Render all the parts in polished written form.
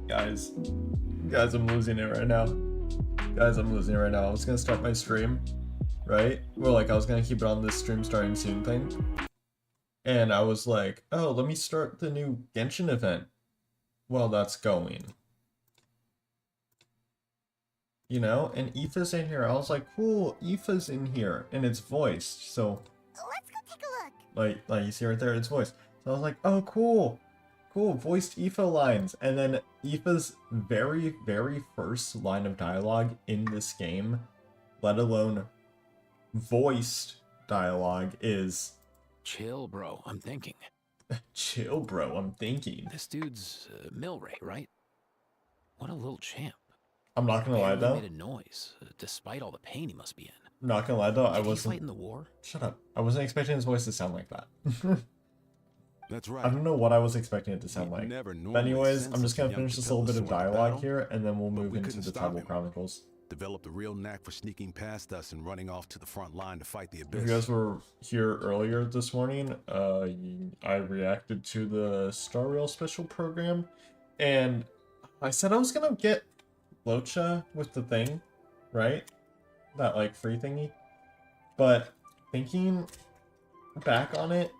Guys, I'm losing it right now. Guys, I'm losing it right now. I was gonna start my stream, right? Well, like, I was gonna keep it on this stream starting soon thing. And I was like, oh, let me start the new Genshin event while that's going. You know? And Aoife's in here. I was like, cool, Aoife's in here. And it's voiced, so... Let's go take a look. Like you see right there, it's voiced. So I was like, oh, cool. Cool, voiced Aoife lines. And then Aoife's very, very first line of dialogue in this game, let alone voiced dialogue, is... Chill, bro, I'm thinking. Chill, bro, I'm thinking. This dude's Milray, right? What a little champ. I'm not gonna lie, though. He made a noise, despite all the pain he must be in. I'm not gonna lie, though, Did I he wasn't... fight in the war? Shut up. I wasn't expecting his voice to sound like that. That's right. I don't know what I was expecting it to sound like. Never But anyways, I'm just gonna young finish this little bit of Capella sword dialogue battle, here, and then we'll but move we into couldn't the stop Tribal him. Chronicles. Developed a real knack for sneaking past us and running off to the front line to fight the abyss. If you guys were here earlier this morning, I reacted to the Star Rail special program, and I said I was gonna get Locha with the thing, right? That, like, free thingy. But thinking back on it,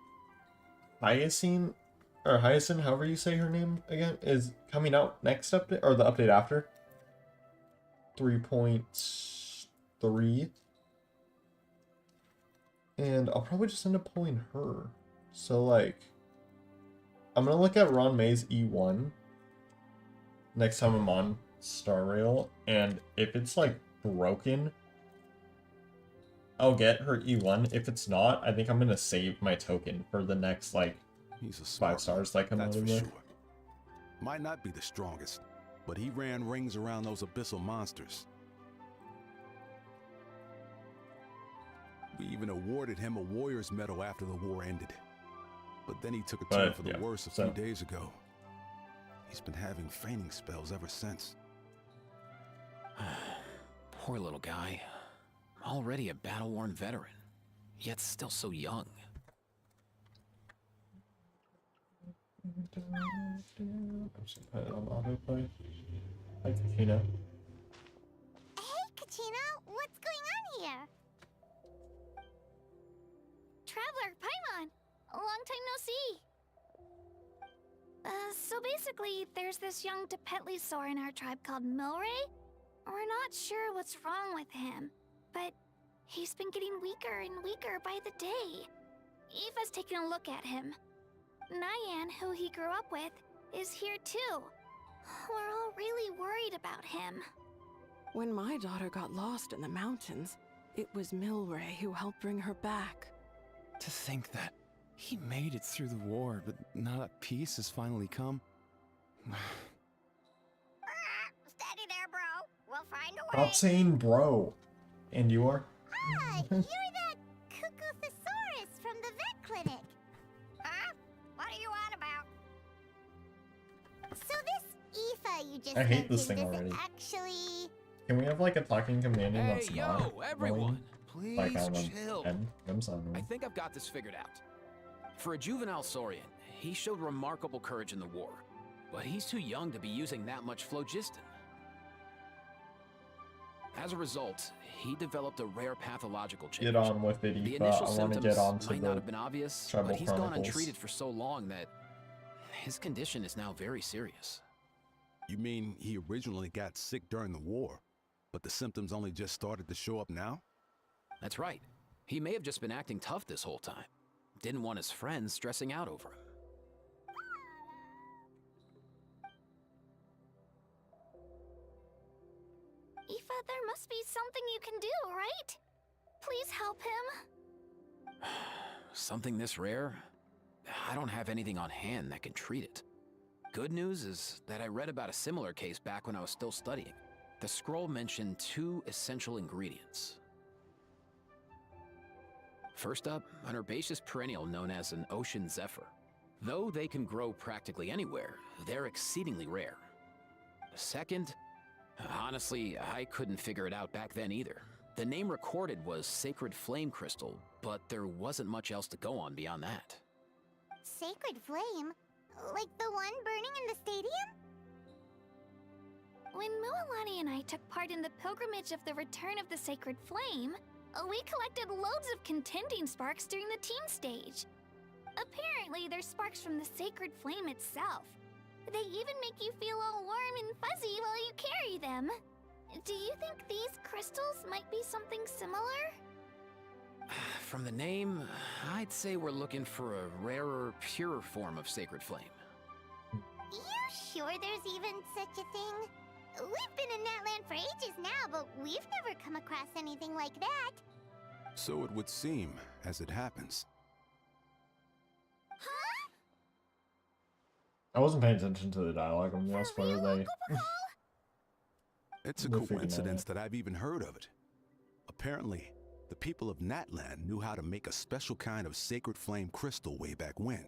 Hyacinth, however you say her name again, is coming out next update, or the update after. 3.3. And I'll probably just end up pulling her. So, like, I'm gonna look at Ron May's E1 next time I'm on Star Rail, and if it's, like, broken, I'll get her E1. If it's not, I think I'm gonna save my token for the next, like, He's a 5 stars that come out that's of for there. sure. Might not be the strongest, but he ran rings around those abyssal monsters. We even awarded him a warrior's medal after the war ended. But then he took a turn for the worse a few days ago. He's been having fainting spells ever since. Poor little guy. Already a battle-worn veteran, yet still so young. I'm just gonna put it on autoplay. Hi, Katina. Hey, Katina, what's going on here? Traveler, Paimon, a long time no see. So basically, there's this young Tepetlisaur in our tribe called Milray. We're not sure what's wrong with him, but he's been getting weaker and weaker by the day. Eva's taking a look at him. Nyan, who he grew up with, is here too. We're all really worried about him. When my daughter got lost in the mountains, it was Milray who helped bring her back. To think that he made it through the war, but now that peace has finally come. Steady there, bro. We'll find a way. Stop saying bro. And you are? Ah, you're that Cuckoo-thesaurus from the vet clinic. Huh? What are you on about? So this Aoife you just I hate this mentioned thing is already. actually... Can we have, like, a talking companion Hey, that's yo, not everyone! annoying? Please Like, I don't know, chill. Ed, I'm sorry. I think I've got this figured out. For a juvenile Saurian, he showed remarkable courage in the war, but he's too young to be using that much phlogiston. As a result, he developed a rare pathological change. Get on with it, The Aoife. initial I want to symptoms get on to might not have the been obvious, Tribal but he's gone Chronicles. untreated for so long that his condition is now very serious. You mean he originally got sick during the war, but the symptoms only just started to show up now? That's right. He may have just been acting tough this whole time. Didn't want his friends stressing out over him. Aoife, there must be something you can do, right? Please help him. Something this rare? I don't have anything on hand that can treat it. Good news is that I read about a similar case back when I was still studying. The scroll mentioned 2 essential ingredients. First up, an herbaceous perennial known as an ocean zephyr. Though they can grow practically anywhere, they're exceedingly rare. Second, honestly, I couldn't figure it out back then either. The name recorded was Sacred Flame Crystal, but there wasn't much else to go on beyond that. Sacred flame? Like the one burning in the stadium? When Mualani and I took part in the pilgrimage of the return of the sacred flame, we collected loads of contending sparks during the team stage. Apparently, they're sparks from the sacred flame itself. They even make you feel all warm and fuzzy while you carry them. Do you think these crystals might be something similar? From the name, I'd say we're looking for a rarer, purer form of sacred flame. You sure there's even such a thing? We've been in Natland for ages now, but we've never come across anything like that. So it would seem, as it happens. Huh? I wasn't paying attention to the dialogue. I'm just where they. It's a We'll figure it coincidence out. that I've even heard of it. Apparently, the people of Natland knew how to make a special kind of sacred flame crystal way back when.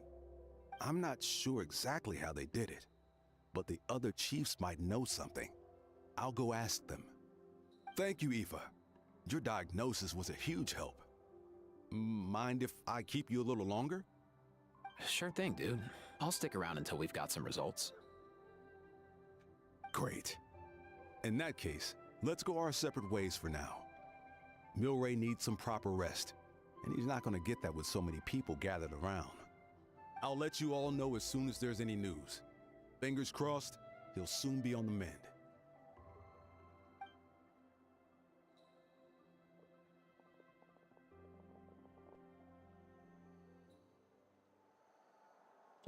I'm not sure exactly how they did it, but the other chiefs might know something. I'll go ask them. Thank you, Eva. Your diagnosis was a huge help. Mind if I keep you a little longer? Sure thing, dude. I'll stick around until we've got some results. Great. In that case, let's go our separate ways for now. Milray needs some proper rest, and he's not going to get that with so many people gathered around. I'll let you all know as soon as there's any news. Fingers crossed, he'll soon be on the mend.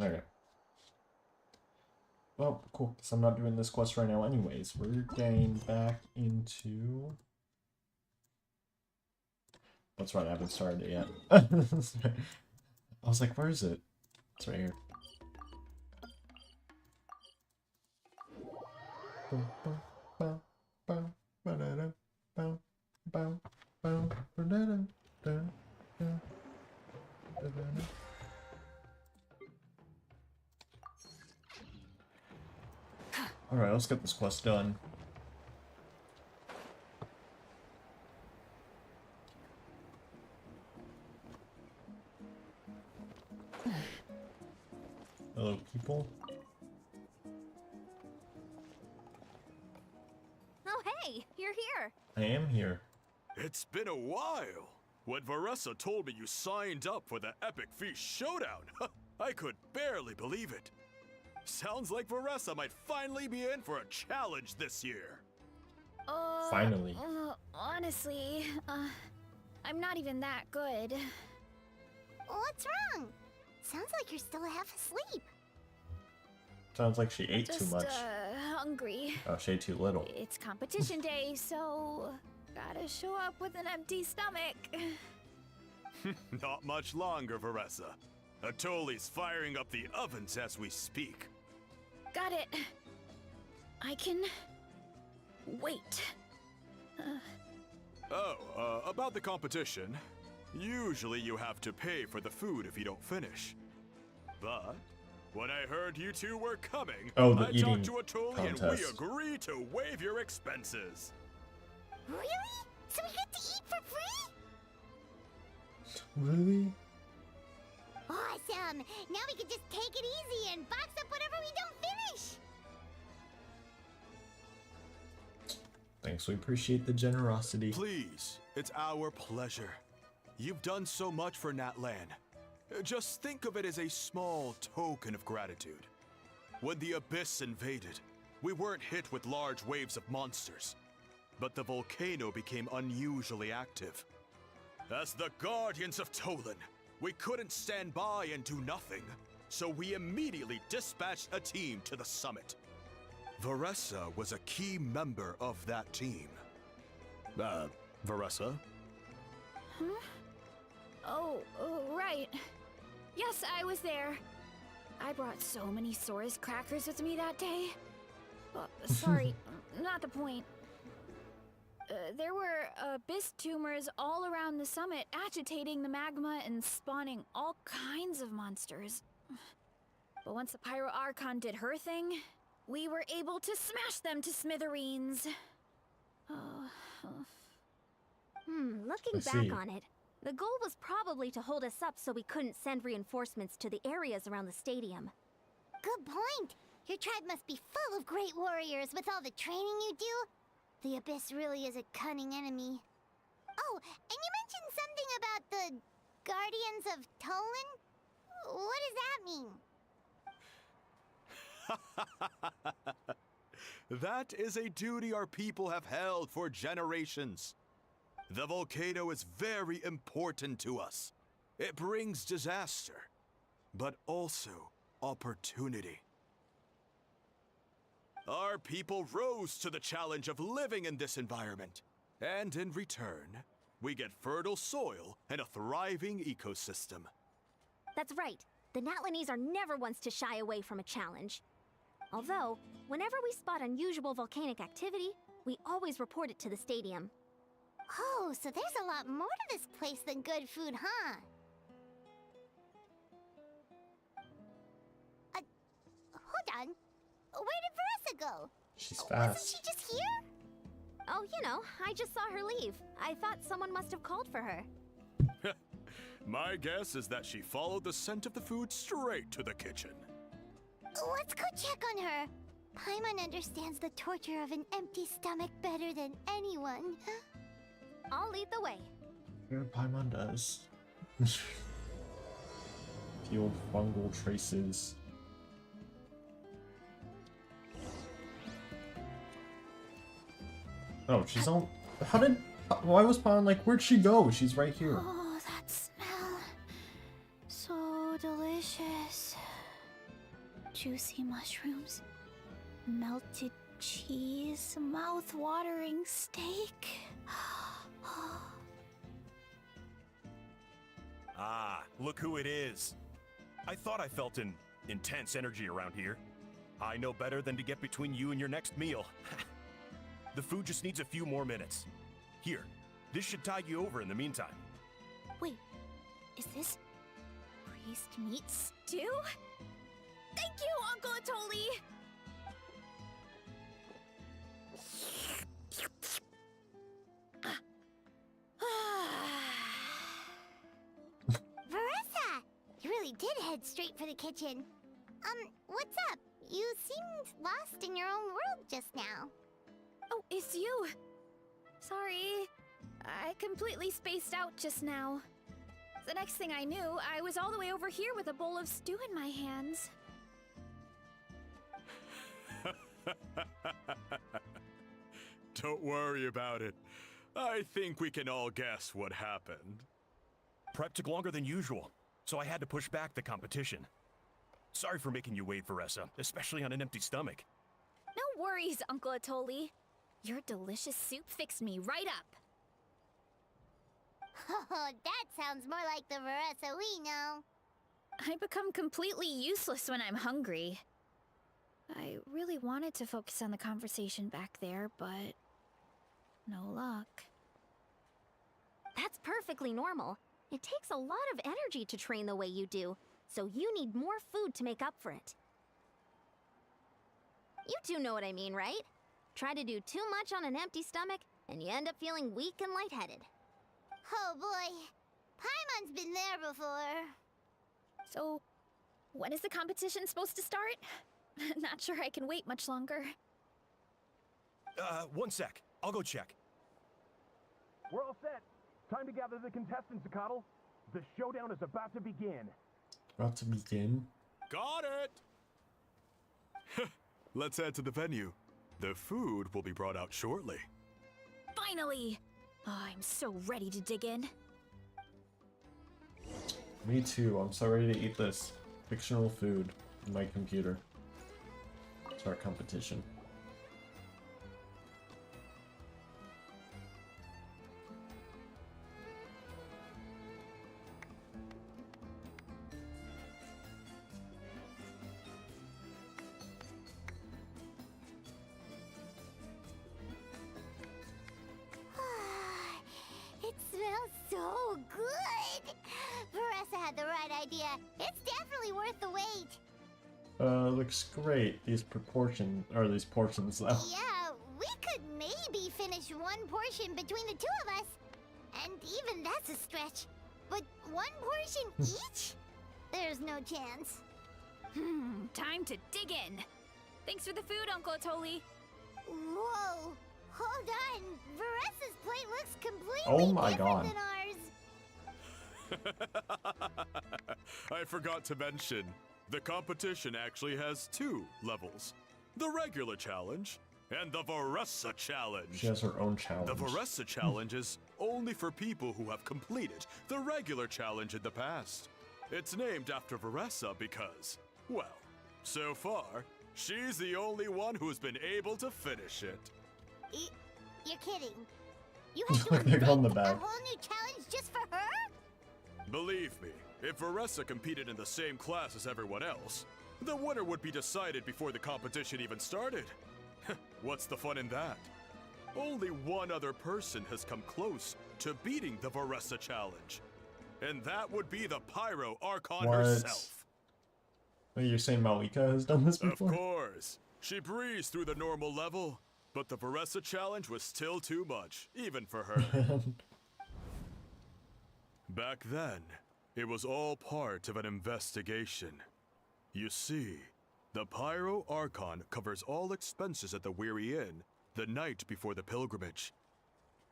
Okay. Well, cool, because I'm not doing this quest right now anyways. We're getting back into... That's right, I haven't started it yet. I was like, where is it? It's right here. Alright, let's get this quest done. Hello, people. Oh, hey, you're here. I am here. It's been a while. When Varessa told me you signed up for the Epic Feast Showdown, I could barely believe it. Sounds like Varessa might finally be in for a challenge this year. Finally. Honestly, I'm not even that good. What's wrong? Sounds like you're still half asleep. Sounds like she ate too much. Hungry. Oh, she ate too little. It's competition day, so gotta show up with an empty stomach. Not much longer, Varessa. Atoli's firing up the ovens as we speak. Got it. I can wait. About the competition. Usually you have to pay for the food if you don't finish. But when I heard you two were coming, Oh, the I eating talked to Atoli and we contest. agreed to waive your expenses. Really? So we get to eat for free? Really? Awesome! Now we can just take it easy and box up whatever we don't finish! Thanks, we appreciate the generosity. Please, it's our pleasure. You've done so much for Natlan. Just think of it as a small token of gratitude. When the Abyss invaded, we weren't hit with large waves of monsters, but the volcano became unusually active. As the Guardians of Tolan, we couldn't stand by and do nothing, so we immediately dispatched a team to the summit. Varessa was a key member of that team. Varessa? Huh? Oh, right. Yes, I was there. I brought so many Saurus crackers with me that day. Sorry, not the point. There were abyss tumors all around the summit, agitating the magma and spawning all kinds of monsters. But once the Pyro Archon did her thing, we were able to smash them to smithereens. Looking I see. back on it, The goal was probably to hold us up so we couldn't send reinforcements to the areas around the stadium. Good point. Your tribe must be full of great warriors with all the training you do. The Abyss really is a cunning enemy. Oh, and you mentioned something about the Guardians of Tolan? What does that mean? That is a duty our people have held for generations. The volcano is very important to us. It brings disaster, but also opportunity. Our people rose to the challenge of living in this environment, and in return, we get fertile soil and a thriving ecosystem. That's right. The Natlanese are never ones to shy away from a challenge. Although, whenever we spot unusual volcanic activity, we always report it to the stadium. Oh, so there's a lot more to this place than good food, huh? Hold on. Where did Veressa go? She's Wasn't fast. she just here? Oh, you know, I just saw her leave. I thought someone must have called for her. My guess is that she followed the scent of the food straight to the kitchen. Let's go check on her. Paimon understands the torture of an empty stomach better than anyone. I'll lead the way. Yeah, Paimon does. Feel fungal traces. Oh, she's on. How did? Why was Paimon like? Where'd she go? She's right here. Oh, that smell. So delicious. Juicy mushrooms, melted cheese, mouth-watering steak. Ah, look who it is. I thought I felt an intense energy around here. I know better than to get between you and your next meal. The food just needs a few more minutes. Here, this should tide you over in the meantime. Wait, is this priest meat stew? Thank you, Uncle Atoli! Veressa! You really did head straight for the kitchen. What's up? You seemed lost in your own world just now. Oh, it's you! Sorry, I completely spaced out just now. The next thing I knew, I was all the way over here with a bowl of stew in my hands. Don't worry about it. I think we can all guess what happened. Prep took longer than usual, so I had to push back the competition. Sorry for making you wait, Veressa, especially on an empty stomach. No worries, Uncle Atoli. Your delicious soup fixed me right up. Oh, that sounds more like the Veressa we know. I become completely useless when I'm hungry. I really wanted to focus on the conversation back there, but no luck. That's perfectly normal. It takes a lot of energy to train the way you do, so you need more food to make up for it. You two know what I mean, right? Try to do too much on an empty stomach, and you end up feeling weak and lightheaded. Oh boy, Paimon's been there before. So, when is the competition supposed to start? Not sure I can wait much longer. One sec. I'll go check. We're all set. Time to gather the contestants, Akatl. The showdown is about to begin. About to begin. Got it! Let's head to the venue. The food will be brought out shortly. Finally! Oh, I'm so ready to dig in. Me too. I'm so ready to eat this fictional food in my computer. It's our competition. It smells so good! Veressa had the right idea. It's definitely worth the wait. Looks great. These portions though. Yeah, we could maybe finish one portion between the two of us. And even that's a stretch. But 1 portion each? There's no chance. Time to dig in. Thanks for the food, Uncle Atoli. Whoa! Hold on! Varessa's plate looks completely Oh my different God. than ours. I forgot to mention, the competition actually has 2 levels. The regular challenge and the Varessa challenge. She has her own challenge. The Varessa challenge is only for people who have completed the regular challenge in the past. It's named after Varessa because, well, so far, she's the only one who's been able to finish it. You're kidding. You had to They're on the invent back. a whole new challenge just for her? Believe me, if Varessa competed in the same class as everyone else, the winner would be decided before the competition even started. What's the fun in that? Only one other person has come close to beating the Varessa challenge. And that would be the Pyro Archon What? herself. Wait, you're saying Malika has done this Of before? course. She breezed through the normal level, but the Varessa challenge was still too much, even for her. Back then, it was all part of an investigation. You see, the Pyro Archon covers all expenses at the Weary Inn the night before the pilgrimage.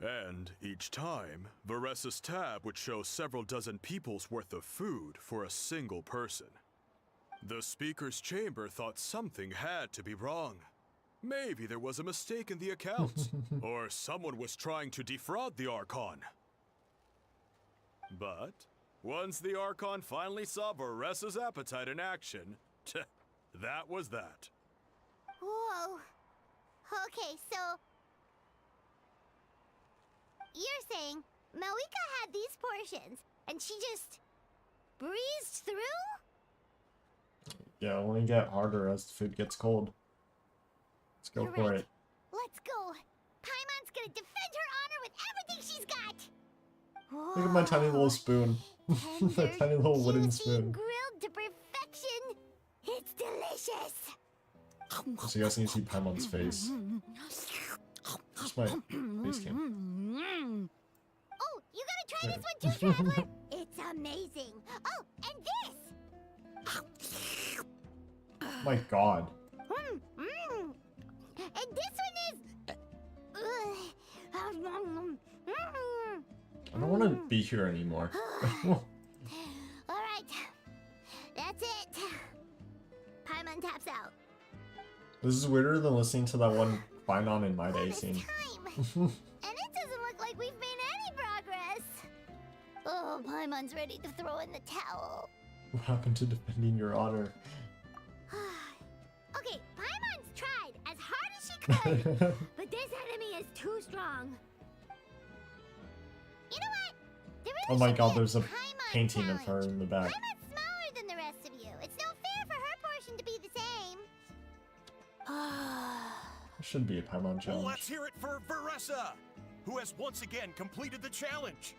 And each time, Varessa's tab would show several dozen people's worth of food for a single person. The speaker's chamber thought something had to be wrong. Maybe there was a mistake in the accounts, or someone was trying to defraud the Archon. But once the Archon finally saw Varessa's appetite in action, that was that. Whoa. Okay, so... You're saying Malika had these portions, and she just breezed through? Yeah, it'll only get harder as the food gets cold. Let's go You're for right. it. Let's go. Paimon's gonna defend her honor with everything she's got. Look at my tiny little spoon. My Tender, tiny little wooden juicy, spoon. grilled to perfection. It's delicious. So you guys need to see Paimon's face. Just my face cam. Oh, you gotta try this one too, Traveler. It's amazing. Oh, and this. My God. And this one is. I don't want to be here anymore. All right, that's it. Paimon taps out. This is weirder than listening to that one Finon in My Day scene. And it doesn't look like we've made any progress. Oh, Paimon's ready to throw in the towel. What happened to defending your honor? Okay, Paimon's tried as hard as she could, but this enemy is too strong. You know what? There really Oh my should God, be there's a Paimon painting challenge. of her in the back. Paimon's smaller than the rest of you. It's no fair for her portion to be the same. There should be a Paimon challenge. Let's hear it for Varessa, who has once again completed the challenge.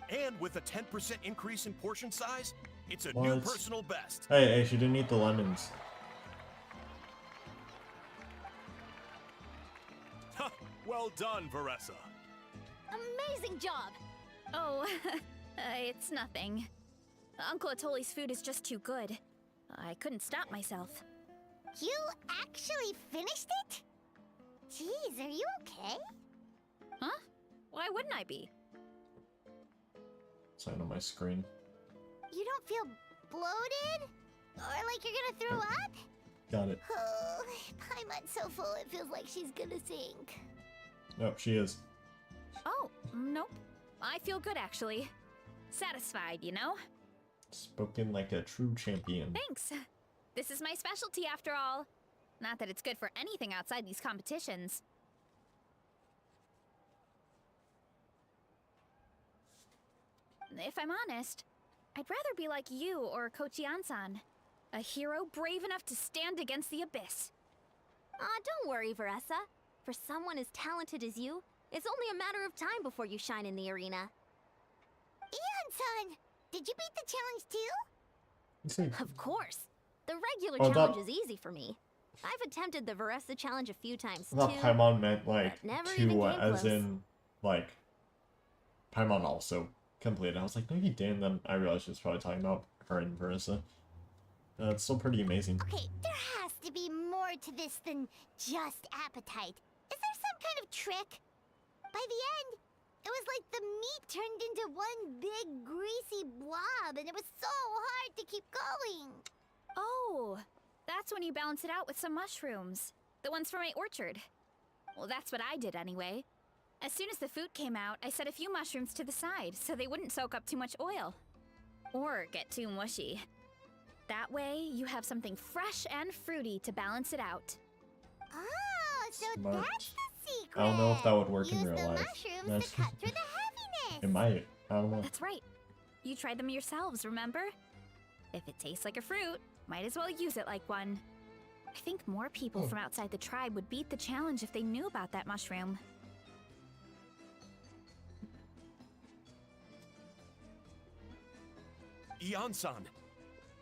And with a 10% increase in portion size, it's a new What? personal best. Hey, she didn't eat the lemons. Well done, Varessa. Amazing job! Oh, it's nothing. Uncle Atoli's food is just too good. I couldn't stop myself. You actually finished it? Jeez, are you okay? Huh? Why wouldn't I be? Sign on my screen. You don't feel bloated? Or like you're gonna throw up? Got it. Oh, Paimon's so full it feels like she's gonna sink. Nope, she is. Oh, nope. I feel good, actually. Satisfied, you know? Spoken like a true champion. Thanks. This is my specialty, after all. Not that it's good for anything outside these competitions. If I'm honest, I'd rather be like you or Kochi-san. A hero brave enough to stand against the abyss. Aw, don't worry, Varessa. For someone as talented as you, it's only a matter of time before you shine in the arena. Eon-san, did you beat the challenge too? You see, Of course. The regular Oh, challenge that- is easy for me. I've attempted the Varessa challenge a few times I thought too. Paimon meant like That never even two, came as close. in like Paimon also completed. I was like, no, you didn't. Then I realized she was probably talking about her and Marissa. It's still pretty amazing. Okay, there has to be more to this than just appetite. Is there some kind of trick? By the end, it was like the meat turned into one big greasy blob, and it was so hard to keep going. Oh, that's when you balance it out with some mushrooms. The ones from my orchard. Well, that's what I did anyway. As soon as the food came out, I set a few mushrooms to the side so they wouldn't soak up too much oil. Or get too mushy. That way, you have something fresh and fruity to balance it out. Oh, so Smart. that's the secret. I don't know if that would work Use in real the life. mushrooms to cut through the heaviness. It might. I don't know. That's right. You tried them yourselves, remember? If it tastes like a fruit, might as well use it like one. I think more people from outside the tribe would beat the challenge if they knew about that mushroom. Ian-san,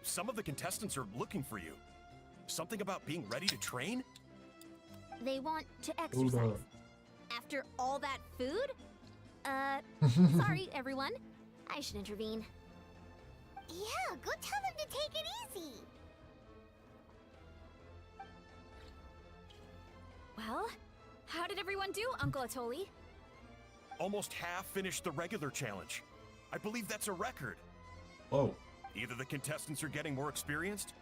some of the contestants are looking for you. Something about being ready to train? They want to Hold exercise. on. After all that food? Sorry, everyone. I should intervene. Yeah, go tell them to take it easy. Well, how did everyone do, Uncle Atoli? Almost half finished the regular challenge. I believe that's a record. Whoa. Either the contestants are getting more experienced,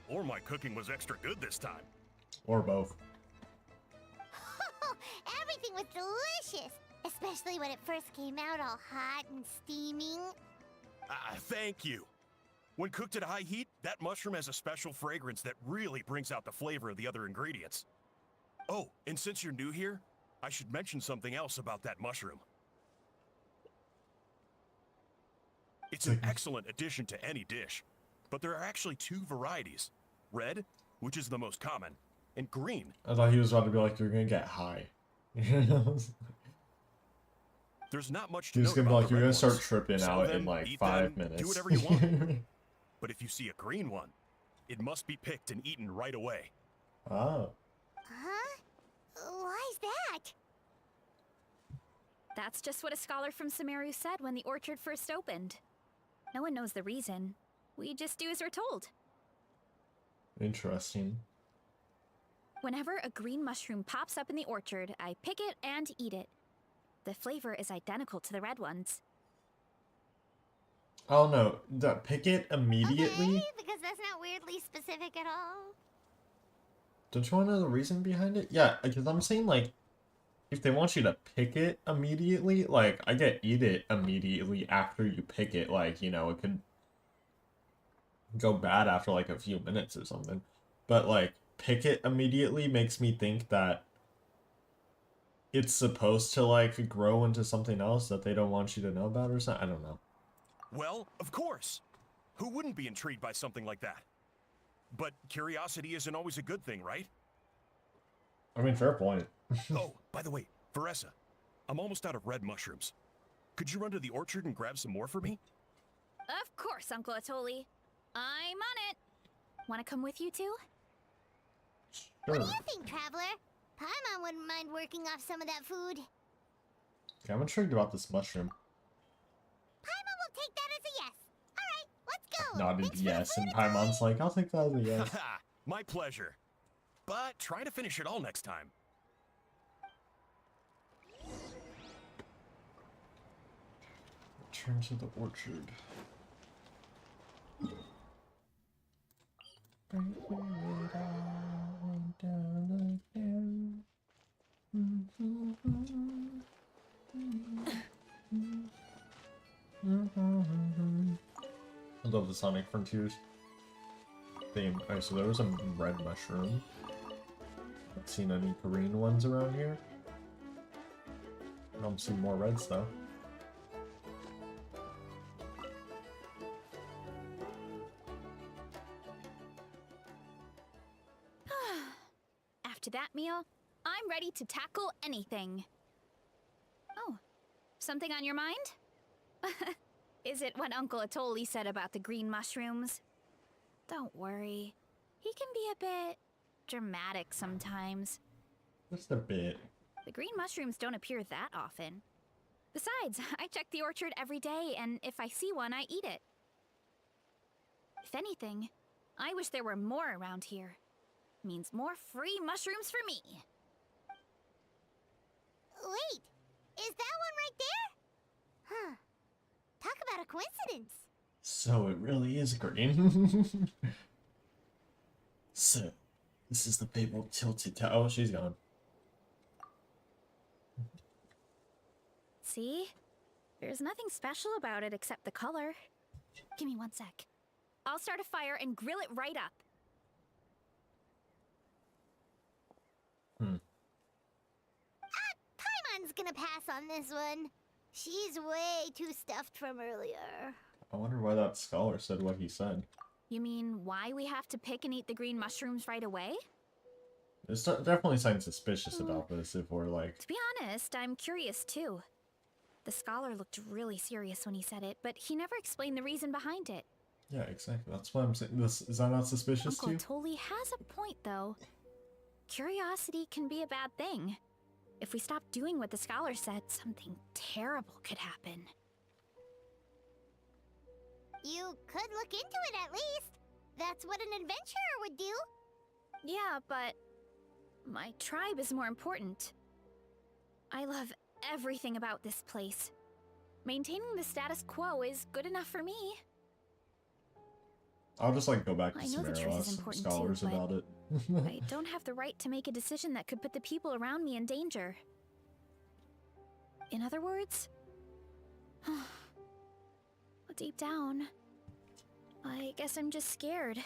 or my cooking was extra good this time. Or both. Everything was delicious, especially when it first came out all hot and steaming. Thank you. When cooked at high heat, that mushroom has a special fragrance that really brings out the flavor of the other ingredients. Oh, and since you're new here, I should mention something else about that mushroom. It's an excellent addition to any dish, but there are actually two varieties. Red, which is the most common, and green. I thought he was about to be like, you're gonna get high. There's not much He to was know gonna be about like, the you're red gonna start ones. tripping Sell out them, in like eat 5 them, minutes. Do whatever you want. But if you see a green one, it must be picked and eaten right away. Oh. Huh? Why's that? That's just what a scholar from Sumeru said when the orchard first opened. No one knows the reason. We just do as we're told. Interesting. Whenever a green mushroom pops up in the orchard, I pick it and eat it. The flavor is identical to the red ones. Oh no, pick it immediately? Okay, because that's not weirdly specific at all. Don't you want to know the reason behind it? Yeah, because I'm saying like, if they want you to pick it immediately, like, I get eat it immediately after you pick it, like, you know, it could go bad after like a few minutes or something. But like, pick it immediately makes me think that it's supposed to like grow into something else that they don't want you to know about or something. I don't know. Well, of course. Who wouldn't be intrigued by something like that? But curiosity isn't always a good thing, right? I mean, fair point. Oh, by the way, Veressa, I'm almost out of red mushrooms. Could you run to the orchard and grab some more for me? Of course, Uncle Atoli. I'm on it. Want to come with you too? What do you think, Traveler? Paimon wouldn't mind working off some of that food. Okay, I'm intrigued about this mushroom. Paimon will take that as a yes. Alright, let's go. Nodded Thanks for the yes, and food, Paimon's like, I'll take that as a yes. My pleasure. But try to finish it all next time. Return to the orchard. I love the Sonic Frontiers theme. Alright, so there was a red mushroom. Not seen any green ones around here. I don't see more reds though. After that meal, I'm ready to tackle anything. Oh, something on your mind? Is it what Uncle Atoli said about the green mushrooms? Don't worry. He can be a bit dramatic sometimes. Just a bit. The green mushrooms don't appear that often. Besides, I check the orchard every day, and if I see one, I eat it. If anything, I wish there were more around here. Means more free mushrooms for me. Wait, is that one right there? Huh. Talk about a coincidence. So it really is green. So, this is the fabled tilted tower. Oh, she's gone. See? There's nothing special about it except the color. Give me 1 sec. I'll start a fire and grill it right up. Paimon's gonna pass on this one. She's way too stuffed from earlier. I wonder why that scholar said what he said. You mean why we have to pick and eat the green mushrooms right away? There's definitely something suspicious about this if we're like... To be honest, I'm curious too. The scholar looked really serious when he said it, but he never explained the reason behind it. Yeah, exactly. That's what I'm saying. Is that not suspicious Uncle too? Tolly has a point though. Curiosity can be a bad thing. If we stop doing what the scholar said, something terrible could happen. You could look into it at least. That's what an adventurer would do. Yeah, but my tribe is more important. I love everything about this place. Maintaining the status quo is good enough for me. I'll just like go back to I know the Samara, truth is ask important scholars too, but about it. I don't have the right to make a decision that could put the people around me in danger. In other words, deep down, I guess I'm just scared.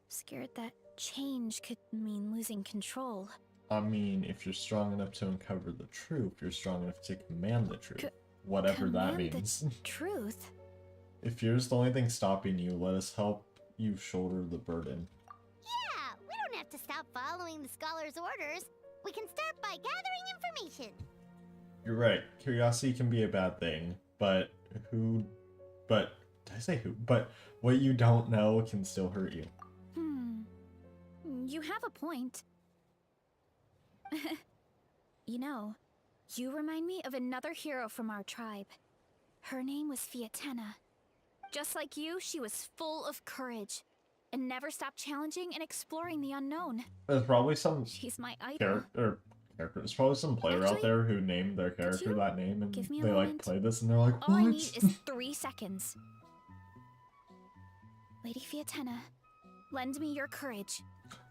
Scared that change could mean losing control. I mean, if you're strong enough to uncover the truth, you're strong enough to command the truth. Whatever that means. The truth? If fear's the only thing stopping you, let us help you shoulder the burden. Yeah, we don't have to stop following the scholar's orders. We can start by gathering information. You're right. Curiosity can be a bad thing, but did I say who? But what you don't know can still hurt you. You have a point. You know, you remind me of another hero from our tribe. Her name was Fiatena. Just like you, she was full of courage and never stopped challenging and exploring the unknown. There's probably some She's my idol. character. There's probably some player out there who named their character that name, and give me a they like moment? play this and they're like, All what? I need is 3 seconds. Lady Fiatena, lend me your courage.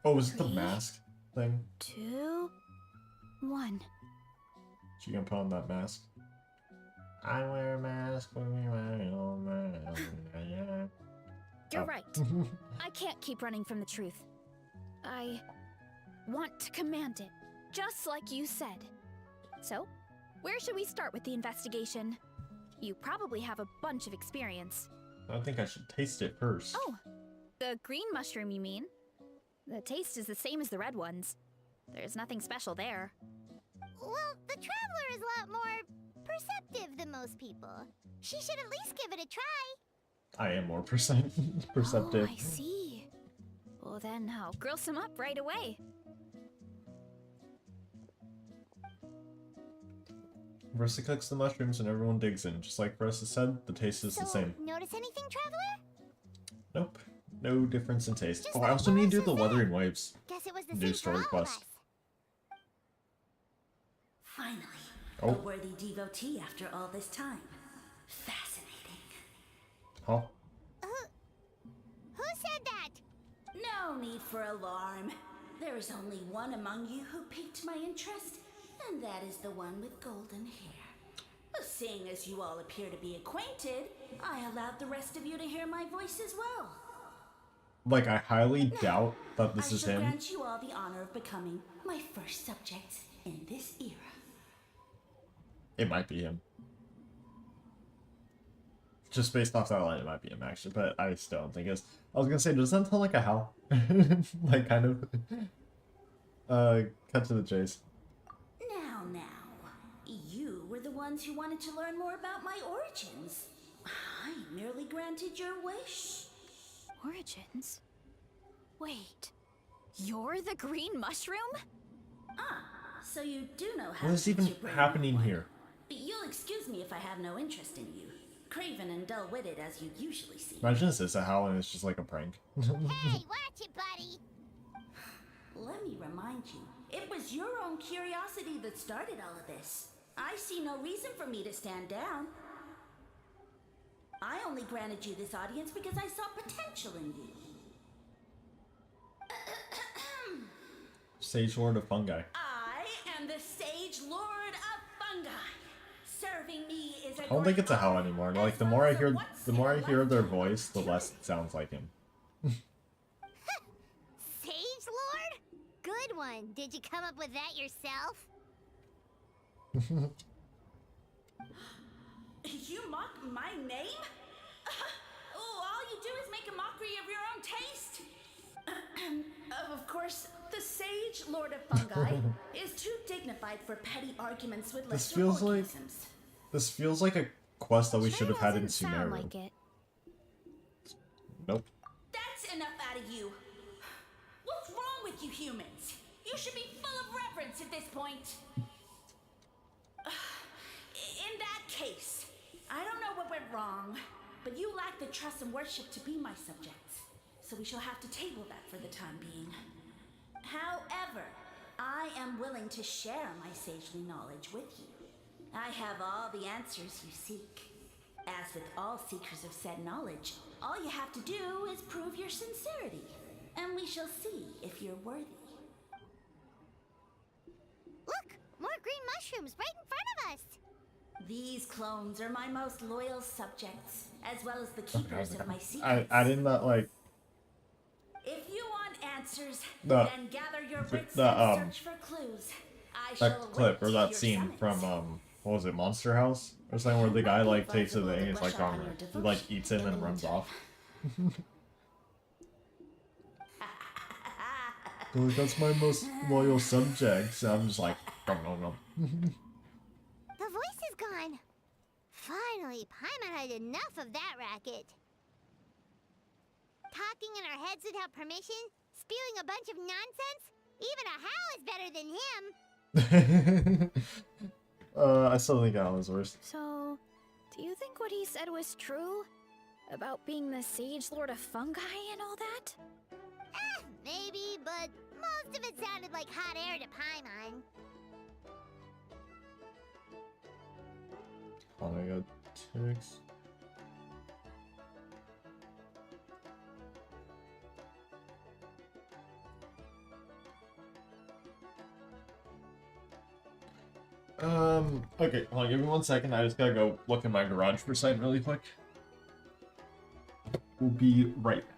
Oh, is it the 3, mask thing? 2, 1. She gonna put on that mask? I wear a mask when we wear your mask. You're Oh. right. I can't keep running from the truth. I want to command it, just like you said. So, where should we start with the investigation? You probably have a bunch of experience. I think I should taste it first. Oh, the green mushroom, you mean? The taste is the same as the red ones. There's nothing special there. Well, the Traveler is a lot more perceptive than most people. She should at least give it a try. I am more perceptive. Oh, I see. Well then, I'll grill some up right away. Versa cooks the mushrooms and everyone digs in. Just like Versa said, the taste is the same. Notice anything, Traveler? Nope. No difference in taste. Just Oh, I like also need to do Versa the said. Wuthering Waves. Guess it was the New same for story all of quest. us. Finally, Oh. a worthy devotee after all this time. Fascinating. Huh? Who said that? No need for alarm. There is only one among you who piqued my interest, and that is the one with golden hair. Seeing as you all appear to be acquainted, I allowed the rest of you to hear my voice as well. Like, I highly doubt that this is I shall him. grant you all the honor of becoming my first subjects in this era. It might be him. Just based off that line, it might be him, actually. But I still don't think it's... I was gonna say, does that sound like a howl? Like, kind of... cut to the chase. Now, you were the ones who wanted to learn more about my origins. I merely granted your wish. Origins? Wait, you're the green mushroom? Ah, so you do know how What is to even get your brain happening on. here? But you'll excuse me if I have no interest in you. Craven and dull-witted as you usually see. Imagine this is a Hal and it's just like a prank. Hey, watch it, buddy! Let me remind you, it was your own curiosity that started all of this. I see no reason for me to stand down. I only granted you this audience because I saw potential in you. Sage Lord of Fungi. I am the Sage Lord of Fungi. Serving me is a I don't think it's a Hal anymore. Like the more I hear their voice, the less it sounds like him. Sage Lord? Good one. Did you come up with that yourself? You mock my name? Oh, all you do is make a mockery of your own taste. Of course, the Sage Lord of Fungi is too dignified for petty arguments with lesser organisms. This feels like a quest that we should have had in Sound Sumeru. like it. Nope. That's enough out of you. What's wrong with you humans? You should be full of reverence at this point. In that case, I don't know what went wrong, but you lack the trust and worship to be my subjects. So we shall have to table that for the time being. However, I am willing to share my sagely knowledge with you. I have all the answers you seek. As with all seekers of said knowledge, all you have to do is prove your sincerity, and we shall see if you're worthy. Look! More green mushrooms right in front of us! These clones are my most loyal subjects, as well as the keepers of my secrets. I did not like If you want answers, the then gather your wits and search for clues. I shall that clip or await that your scene summons. from what was it, Monster House or something, where the guy like takes it and he's like he like eats it and then runs off. Like, that's my most loyal subjects. I'm just like, no. The voice is gone. Finally, Paimon had enough of that racket. Talking in our heads without permission, spewing a bunch of nonsense. Even a Hal is better than him. I still think Hal is worse. So, do you think what he said was true? About being the Sage Lord of Fungi and all that? Maybe, but most of it sounded like hot air to Paimon. Oh, I got ticks. Okay, hold on, give me 1 second. I just gotta go look in my garage for a second really quick. We'll be right back.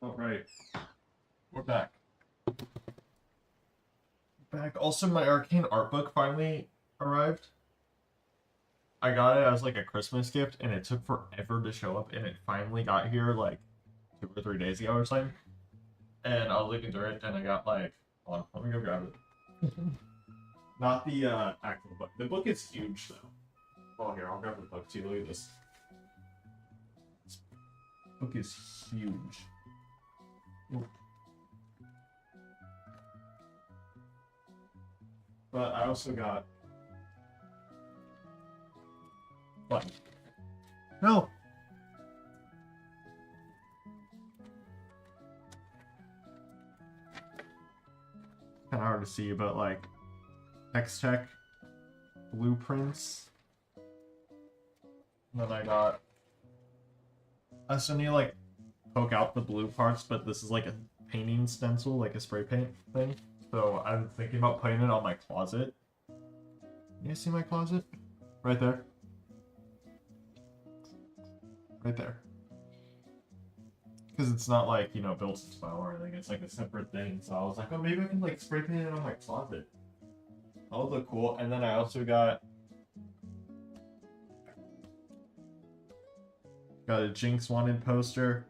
All right, we're back. Also, my arcane art book finally arrived. I got it as like a Christmas gift, and it took forever to show up, and it finally got here like 2 or 3 days ago or something. And I was looking through it, and I got like, hold on, let me go grab it. Not the actual book. The book is huge though. Oh, here, I'll grab the book too. Look at this. This book is huge. Ooh. But I also got What? No! Kinda hard to see, but like X-Tech blueprints. And then I still need to like poke out the blue parts, but this is like a painting stencil, like a spray paint thing. So I'm thinking about putting it on my closet. You guys see my closet? Right there. Right there. Because it's not like, you know, built into my wall or anything. It's like a separate thing. So I was like, oh, maybe I can like spray paint it on my closet. That would look cool. And then I also got a Jinx Wanted poster.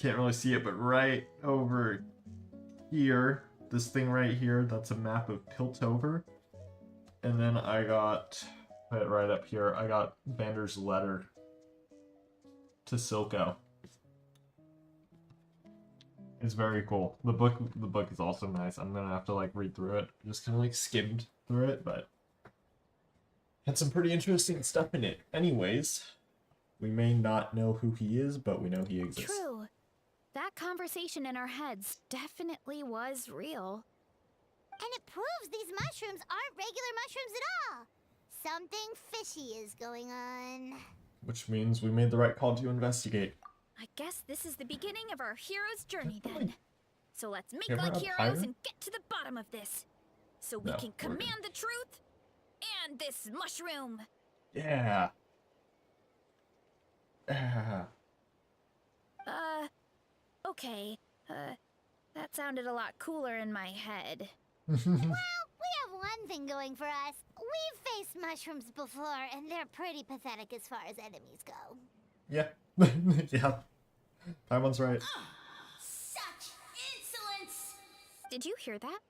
Can't really see it, but right over here, this thing right here, that's a map of Piltover. And then I got, put it right up here, I got Bander's letter to Silco. It's very cool. The book is also nice. I'm gonna have to like read through it. Just kind of like skimmed through it, but had some pretty interesting stuff in it. Anyways, we may not know who he is, but we know he exists. True. That conversation in our heads definitely was real. And it proves these mushrooms aren't regular mushrooms at all. Something fishy is going on. Which means we made the right call to investigate. I guess this is the beginning of our hero's journey then. So let's make Ever like a heroes pirate? and get to the bottom of this. So we No, can we're good. command the truth and this mushroom. Yeah. Yeah. Okay. That sounded a lot cooler in my head. Well, we have one thing going for us. We've faced mushrooms before, and they're pretty pathetic as far as enemies go. Yeah. Yeah. Paimon's right. Such insolence! Did you hear that?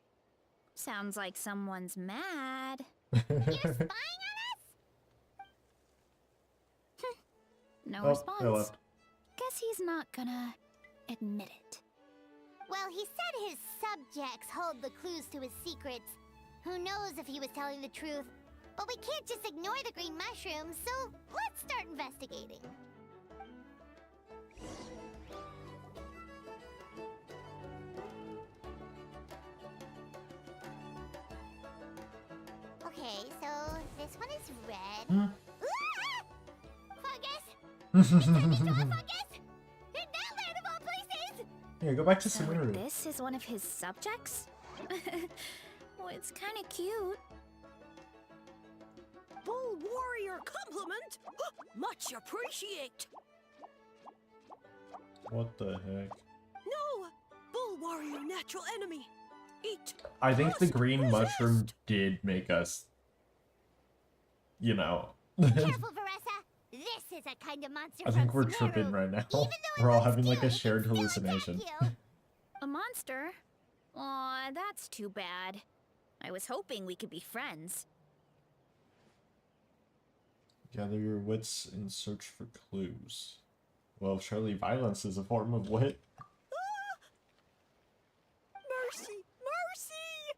Sounds like someone's mad. You're spying on us? No Oh, they response. left. Guess he's not gonna admit it. Well, he said his subjects hold the clues to his secrets. Who knows if he was telling the truth? But we can't just ignore the green mushrooms, so let's start investigating. Okay, so this one is red. Hmm. Fungus! Fungus! In that land of all places! Yeah, go back to So Sumeru. this is one of his subjects? Well, it's kind of cute. Bull warrior compliment! Much appreciate! What the heck? No! Bull warrior natural enemy! Eat! I think the green resist. mushroom did make us, you know. Careful, Veressa! This is a kind of monster I think from we're tripping Sumeru. right now. Even though it We're all looks having like a cute, it shared can still hallucination. attack you. A monster? Aw, that's too bad. I was hoping we could be friends. Gather your wits and search for clues. Well, surely violence is a form of wit. Mercy! Mercy!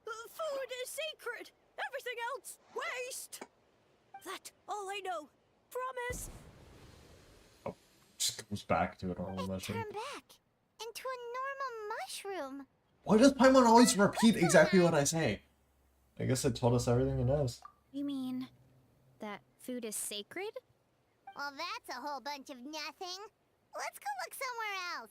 Food is sacred! Everything else, waste! That all I know. Promise! Just goes back to a normal It mushroom. turned back into a normal mushroom. Why does Paimon always repeat exactly what I say? I guess it told us everything it knows. You mean that food is sacred? Well, that's a whole bunch of nothing. Let's go look somewhere else.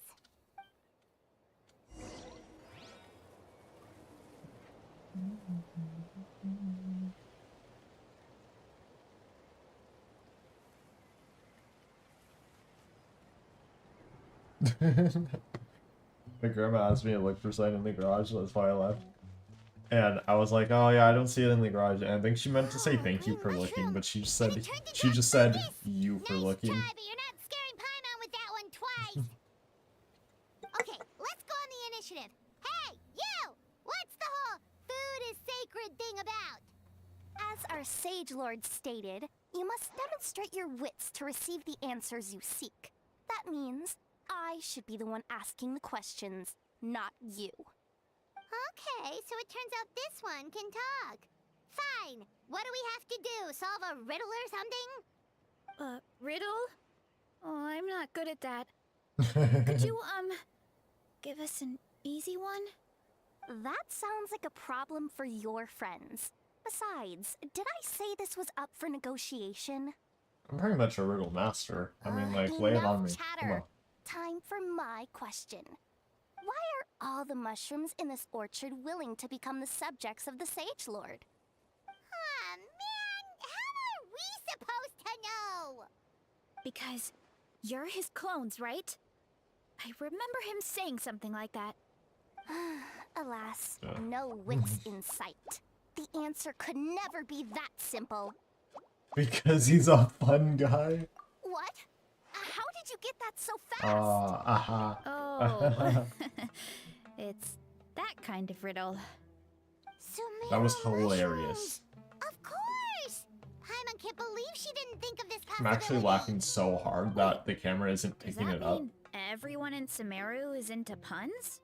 My grandma asked me to look for something in the garage, that's why I left. And I was like, oh yeah, I don't see it in the garage. And I think she meant to say thank you for looking, but she just said you for looking. Try, but you're not scaring Paimon with that one twice. Okay, let's go on the initiative. Hey, you! What's the whole food is sacred thing about? As our Sage Lord stated, you must demonstrate your wits to receive the answers you seek. That means I should be the one asking the questions, not you. Okay, so it turns out this one can talk. Fine. What do we have to do? Solve a riddle or something? Riddle? Oh, I'm not good at that. Could you, give us an easy one? That sounds like a problem for your friends. Besides, did I say this was up for negotiation? I'm pretty much a riddle master. I mean, like, lay it on me. Come on. Time for my question. Why are all the mushrooms in this orchard willing to become the subjects of the Sage Lord? Ah, man! How are we supposed to know? Because you're his clones, right? I remember him saying something like that. Alas, no wits in sight. The answer could never be that simple. Because he's a fun guy? What? How did you get that so fast? Oh. It's that kind of riddle. That was hilarious. Of course! Paimon can't believe she didn't think of this I'm possibility. actually laughing so hard that the camera isn't Does picking that it up. mean everyone in Sumeru is into puns?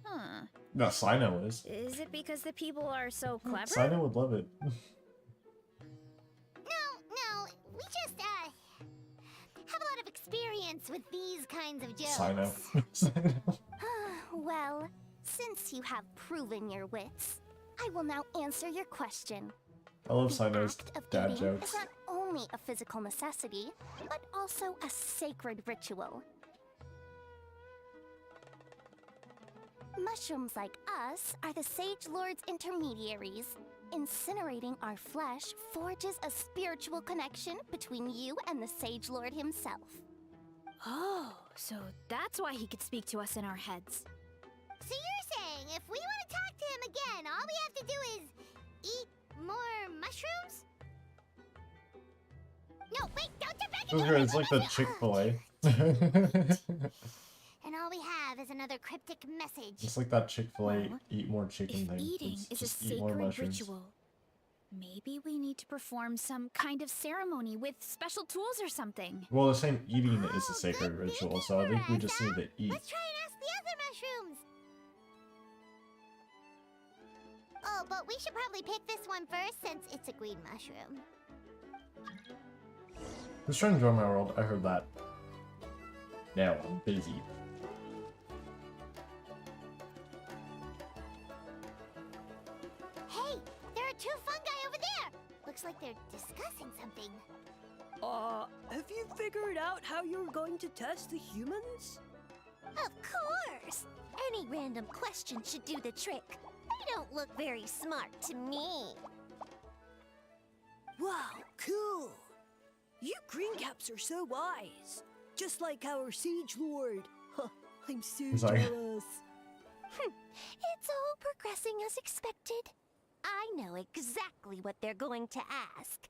Huh. No, Sino is. Is it because the people are so clever? Sino would love it. No, we just, have a lot of experience with these kinds of jokes. Sino. Well, since you have proven your wits, I will now answer your question. I love Sino's dad Eating jokes. is not only a physical necessity, but also a sacred ritual. Mushrooms like us are the Sage Lord's intermediaries. Incinerating our flesh forges a spiritual connection between you and the Sage Lord himself. Oh, so that's why he could speak to us in our heads. So you're saying if we want to talk to him again, all we have to do is eat more mushrooms? No, wait, don't jump back into it! It's like the Chick-fil-A. And all we have is another cryptic message. It's like that Chick-fil-A eat more chicken thing. Eating It's is a just eat more sacred mushrooms. ritual. Maybe we need to perform some kind of ceremony with special tools or something. Well, the same eating is a sacred ritual, so I think we just need to eat. Let's try and ask the other mushrooms. Oh, but we should probably pick this one first since it's a green mushroom. Who's trying to join my world? I heard that. Now I'm busy. Hey, there are two fungi over there. Looks like they're discussing something. Have you figured out how you're going to test the humans? Of course! Any random question should do the trick. They don't look very smart to me. Wow, cool! You greencaps are so wise. Just like our Siege Lord. Huh, I'm so Sorry. jealous. It's all progressing as expected. I know exactly what they're going to ask.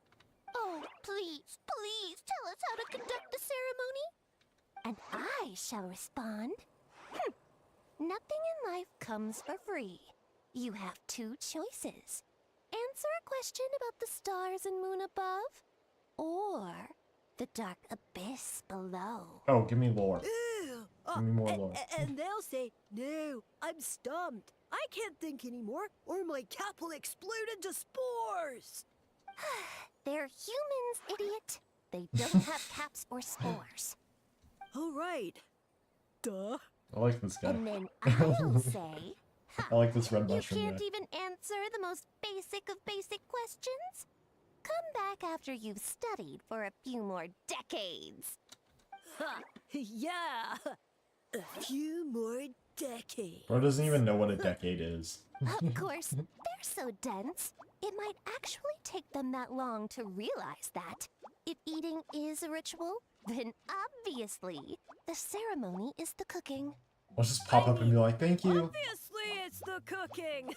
Oh, please, please tell us how to conduct the ceremony. And I shall respond. Nothing in life comes for free. You have two choices. Answer a question about the stars and moon above, or the dark abyss below. Oh, give me lore. Ew. Give me more lore. And they'll say, no, I'm stumped. I can't think anymore, or my cap will explode into spores. They're humans, idiot. They don't have caps or spores. All right. Duh. I like this guy. And then I'll say, I like this red you mushroom can't guy. even answer the most basic of basic questions? Come back after you've studied for a few more decades. Ha! Yeah! A few more decades. Bro doesn't even know what a decade is. Of course, they're so dense, it might actually take them that long to realize that. If eating is a ritual, then obviously, the ceremony is the cooking. I'll just pop up and be like, thank you. Obviously, it's the cooking.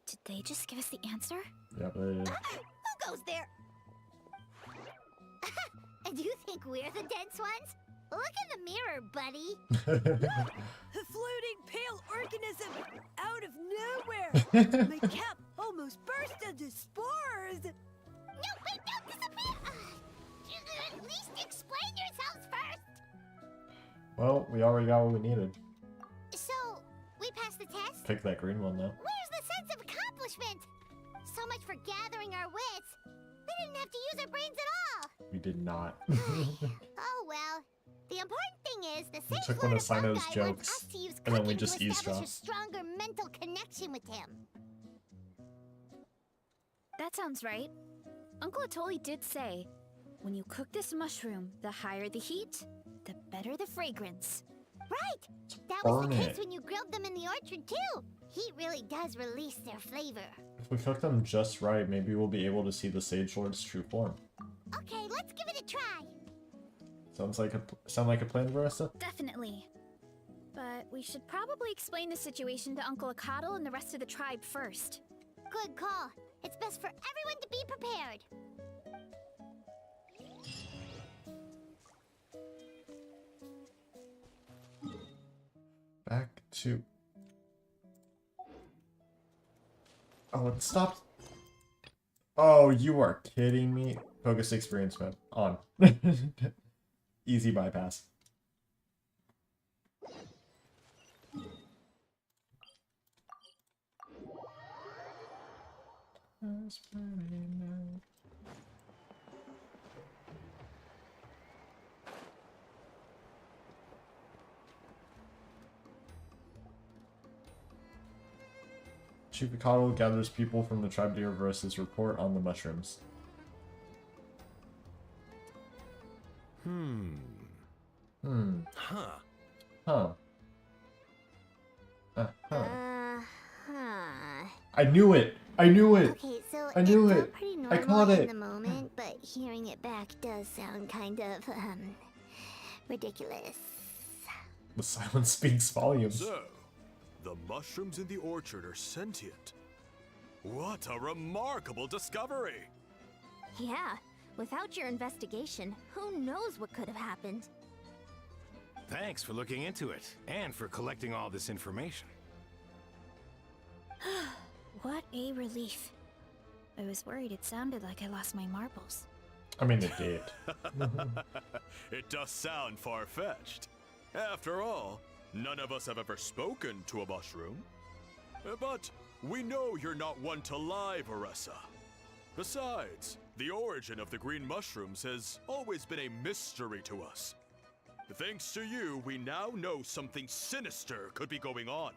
Did they just give us the answer? Yeah, but Who goes there? And you think we're the dense ones? Look in the mirror, buddy. A floating pale organism out of nowhere. My cap almost burst into spores. No, wait, don't disappear! At least explain yourselves first! Well, we already got what we needed. So, we passed pass the test? Pick that green one, though. Where's the sense of accomplishment? So much for gathering our wits. We didn't have to use our brains at all. We did not. Oh well. The important thing is the We sage took one Lord of of Fungi Sino's wants jokes, us to use and then we cooking just to establish eavesdropped. a stronger mental connection with him. That sounds right. Uncle Atoli did say, when you cook this mushroom, the higher the heat, the better the fragrance. Right! That was the Burn case it. when you grilled them in the orchard too. Heat really does release their flavor. If we cook them just right, maybe we'll be able to see the Sage Lord's true form. Okay, let's give it a try. Sound like a plan, Marissa? Definitely. But we should probably explain the situation to Uncle Akatl and the rest of the tribe first. Good call. It's best for everyone to be prepared. Back to... Oh, it stopped. Oh, you are kidding me. Focus experience mode. On. Easy bypass. Chupacabra gathers people from the tribe to Versa's report on the mushrooms. Huh. Huh. Huh. I knew it! I knew it! Okay, so I knew it it! felt pretty I normal caught in it! the moment, but hearing it back does sound kind of, ridiculous. The silence speaks volumes. So, the mushrooms in the orchard are sentient. What a remarkable discovery! Yeah, without your investigation, who knows what could have happened? Thanks for looking into it, and for collecting all this information. What a relief. I was worried it sounded like I lost my marbles. I mean, it did. It does sound far-fetched. After all, none of us have ever spoken to a mushroom. But we know you're not one to lie, Veressa. Besides, the origin of the green mushrooms has always been a mystery to us. Thanks to you, we now know something sinister could be going on.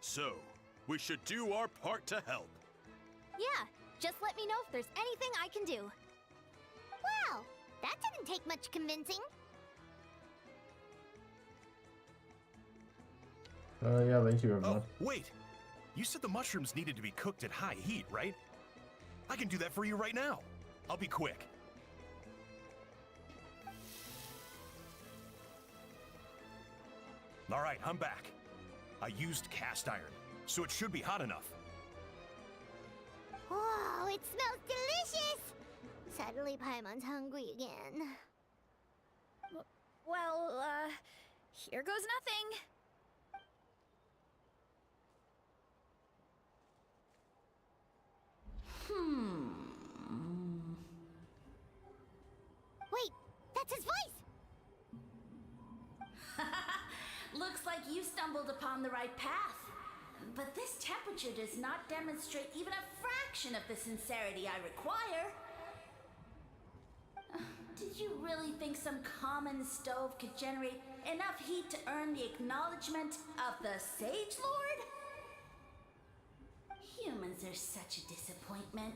So, we should do our part to help. Yeah, just let me know if there's anything I can do. Wow, that didn't take much convincing. Yeah, thank you, everyone. Oh, wait! You said the mushrooms needed to be cooked at high heat, right? I can do that for you right now. I'll be quick. All right, I'm back. I used cast iron, so it should be hot enough. Whoa, it smells delicious! Suddenly Paimon's hungry again. Well, here goes nothing. Wait, that's his voice! Looks like you stumbled upon the right path. But this temperature does not demonstrate even a fraction of the sincerity I require. Did you really think some common stove could generate enough heat to earn the acknowledgement of the Sage Lord? Humans are such a disappointment.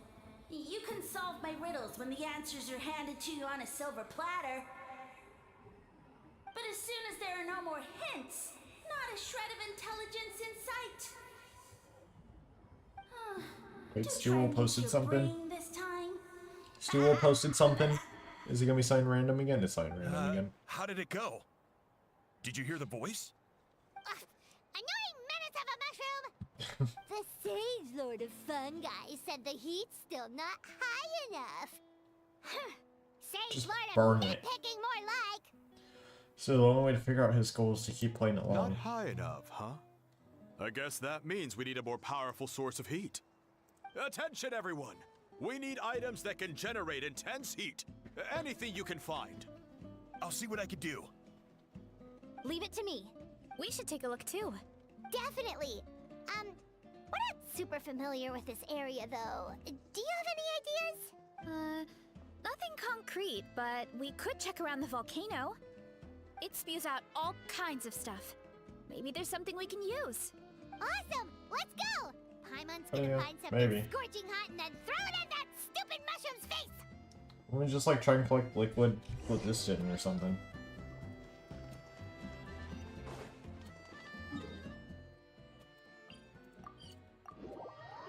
You can solve my riddles when the answers are handed to you on a silver platter. But as soon as there are no more hints, not a shred of intelligence in sight. Wait, Do Stewall try and use posted your something? brain this time. Stewall posted something? Is it gonna be signed random again? It's signed random again. How did it go? Did you hear the voice? Annoying menace of a mushroom! The Sage Lord of Fungi said the heat's still not high enough. Sage Just Lord burn of it. nitpicking more like. So the only way to figure out his goal is to keep playing it Not long. high enough, huh? I guess that means we need a more powerful source of heat. Attention, everyone! We need items that can generate intense heat. Anything you can find. I'll see what I can do. Leave it to me. We should take a look too. Definitely. We're not super familiar with this area, though. Do you have any ideas? Nothing concrete, but we could check around the volcano. It spews out all kinds of stuff. Maybe there's something we can use. Awesome! Let's go! Paimon's gonna find something maybe. scorching hot and then throw it in that stupid mushroom's face! Let me just like try and collect liquid phlogiston or something.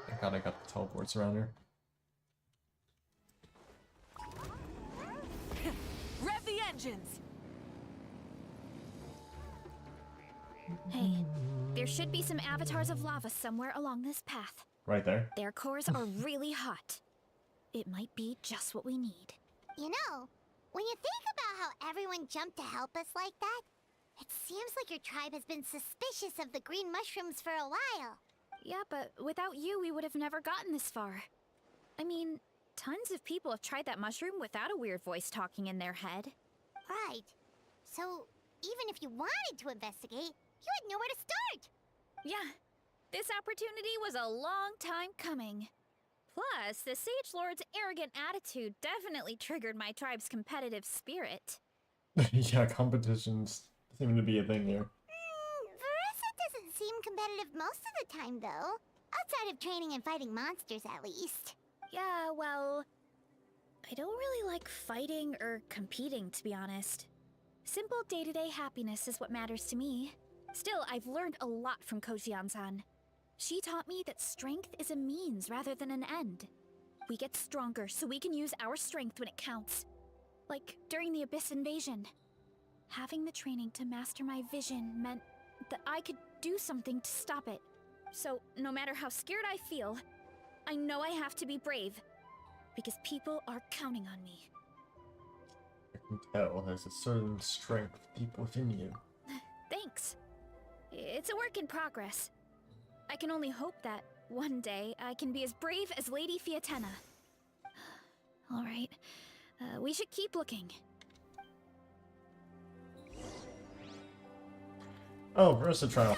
Thank God I got the teleports around here. Rev the engines! Hey, there should be some avatars of lava somewhere along this path. Right there. Their cores are really hot. It might be just what we need. You know, when you think about how everyone jumped to help us like that, it seems like your tribe has been suspicious of the green mushrooms for a while. Yeah, but without you, we would have never gotten this far. I mean, tons of people have tried that mushroom without a weird voice talking in their head. Right. So, even if you wanted to investigate, you had nowhere to start. Yeah, this opportunity was a long time coming. Plus, the Sage Lord's arrogant attitude definitely triggered my tribe's competitive spirit. Yeah, competitions seem to be a thing here. Verissa doesn't seem competitive most of the time, though. Outside of training and fighting monsters, at least. Yeah, well, I don't really like fighting or competing, to be honest. Simple day-to-day happiness is what matters to me. Still, I've learned a lot from Kojian-san. She taught me that strength is a means rather than an end. We get stronger so we can use our strength when it counts. Like during the Abyss invasion. Having the training to master my vision meant that I could do something to stop it. So, no matter how scared I feel, I know I have to be brave. Because people are counting on me. I can tell there's a certain strength deep within you. Thanks. It's a work in progress. I can only hope that one day I can be as brave as Lady Fiatena. Alright, we should keep looking. Oh, Verissa trial.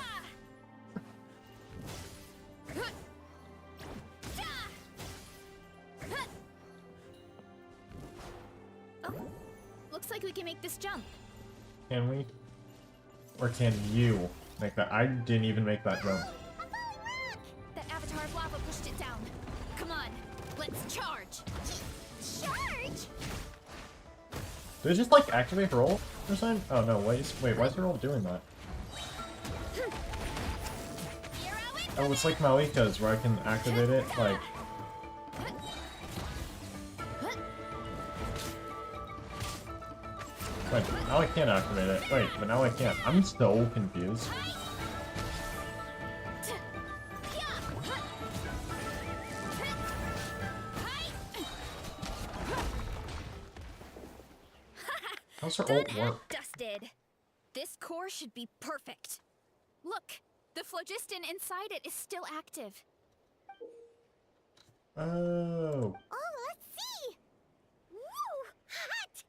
Oh, looks like we can make this jump. Can we? Or can you make that? I didn't even make that jump. That avatar of lava pushed it down. Come on, let's charge. Charge? Did it just like activate her ult or something? Oh no, wait, why is her ult doing that? Oh, it's like Malika's where I can activate it, like... Wait, now I can't activate it. Wait, but now I can't. I'm so confused. How's her ult work? Dusted. This core should be perfect. Look, the phlogiston inside it is still active. Oh. Oh, let's see! Woo! Hot!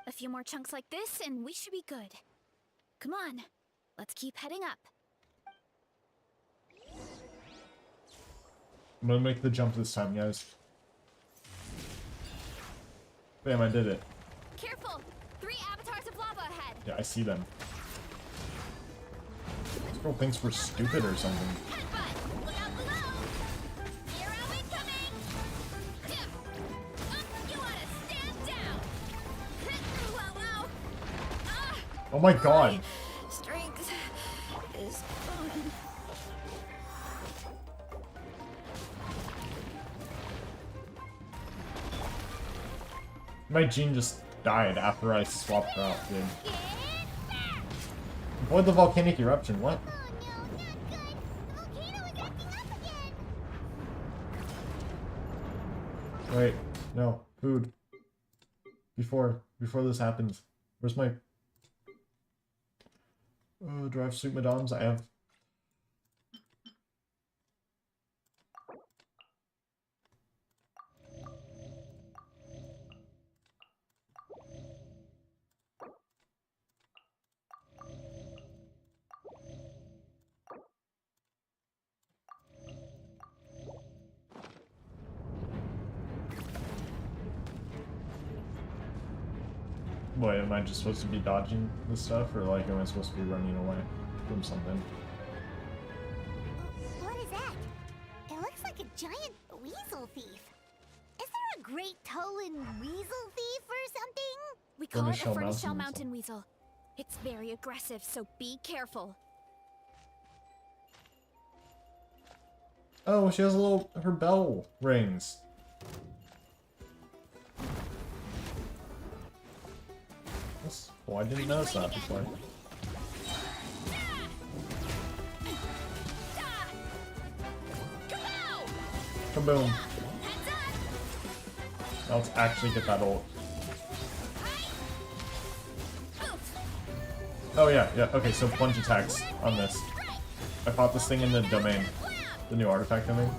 A few more chunks like this and we should be good. Come on, let's keep heading up. I'm gonna make the jump this time, guys. Bam, I did it. Careful! 3 avatars of lava ahead! Yeah, I see them. This girl thinks we're stupid or something. Headbutt! Look out below! Hero incoming! You wanna stand down! Wow! Oh my god! Strength is gone. My Jean just died after I swapped her out, dude. Avoid the volcanic eruption, what? Wait, no, food. Before this happens. Where's my... Oh, do I have soup madams? I have... What, am I just supposed to be dodging the stuff, or like am I supposed to be running away from something? What is that? It looks like a giant weasel thief. Is there a great Tolan weasel thief or something? We call it a Furnace Furnace Shell Shell Mountain Mountain Weasel. It's very aggressive, so be careful. Oh, she has a little, her bell rings. That's cool. I didn't notice that before. Kaboom. Now let's actually get that ult. Oh yeah, okay, so plunge attacks on this. I fought this thing in the domain. The new artifact domain.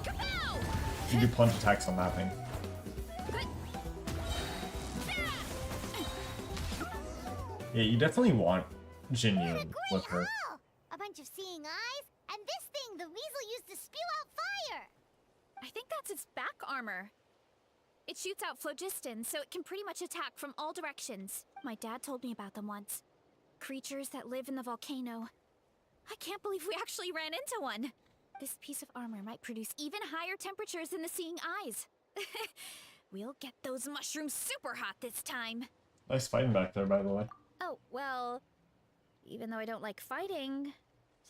You do plunge attacks on that thing. Yeah, you definitely want Jinyu with her. A bunch of seeing eyes, and this thing the weasel used to spew out fire. I think that's its back armor. It shoots out phlogiston, so it can pretty much attack from all directions. My dad told me about them once. Creatures that live in the volcano. I can't believe we actually ran into one. This piece of armor might produce even higher temperatures than the seeing eyes. We'll get those mushrooms super hot this time. Nice fighting back there, by the way. Oh, well, even though I don't like fighting,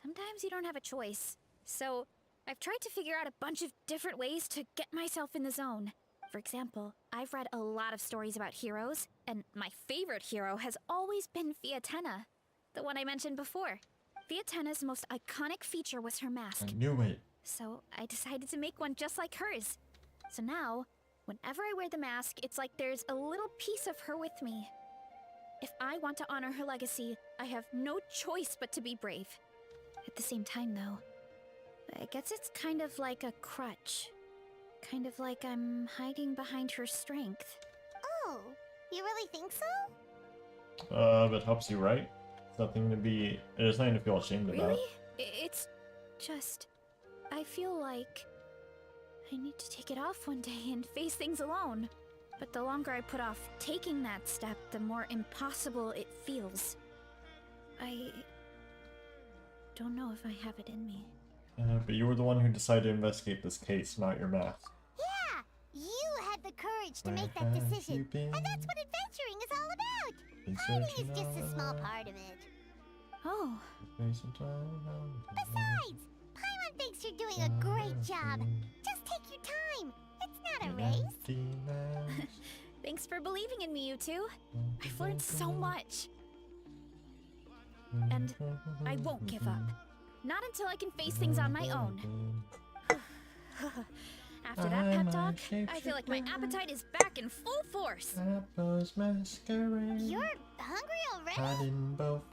sometimes you don't have a choice. So, I've tried to figure out a bunch of different ways to get myself in the zone. For example, I've read a lot of stories about heroes, and my favorite hero has always been Fiatenna, the one I mentioned before. Fiatenna's most iconic feature was her mask. I knew it. So I decided to make one just like hers. So now, whenever I wear the mask, it's like there's a little piece of her with me. If I want to honor her legacy, I have no choice but to be brave. At the same time, though, I guess it's kind of like a crutch. Kind of like I'm hiding behind her strength. Oh, you really think so? If it helps you, right? It's nothing to be. There's nothing to feel ashamed about. Really? It's just. I feel like I need to take it off one day and face things alone. But the longer I put off taking that step, the more impossible it feels. I don't know if I have it in me. But you were the one who decided to investigate this case, not your math. Yeah, you had the courage to make that decision. And that's what adventuring is all about. Hiding is just a small part of it. Oh. Besides, Paimon thinks you're doing a great job. Just take your time. It's not a race. Thanks for believing in me, you two. I've learned so much. And I won't give up. Not until I can face things on my own. After that pep talk, I feel like my appetite is back in full force. You're hungry already?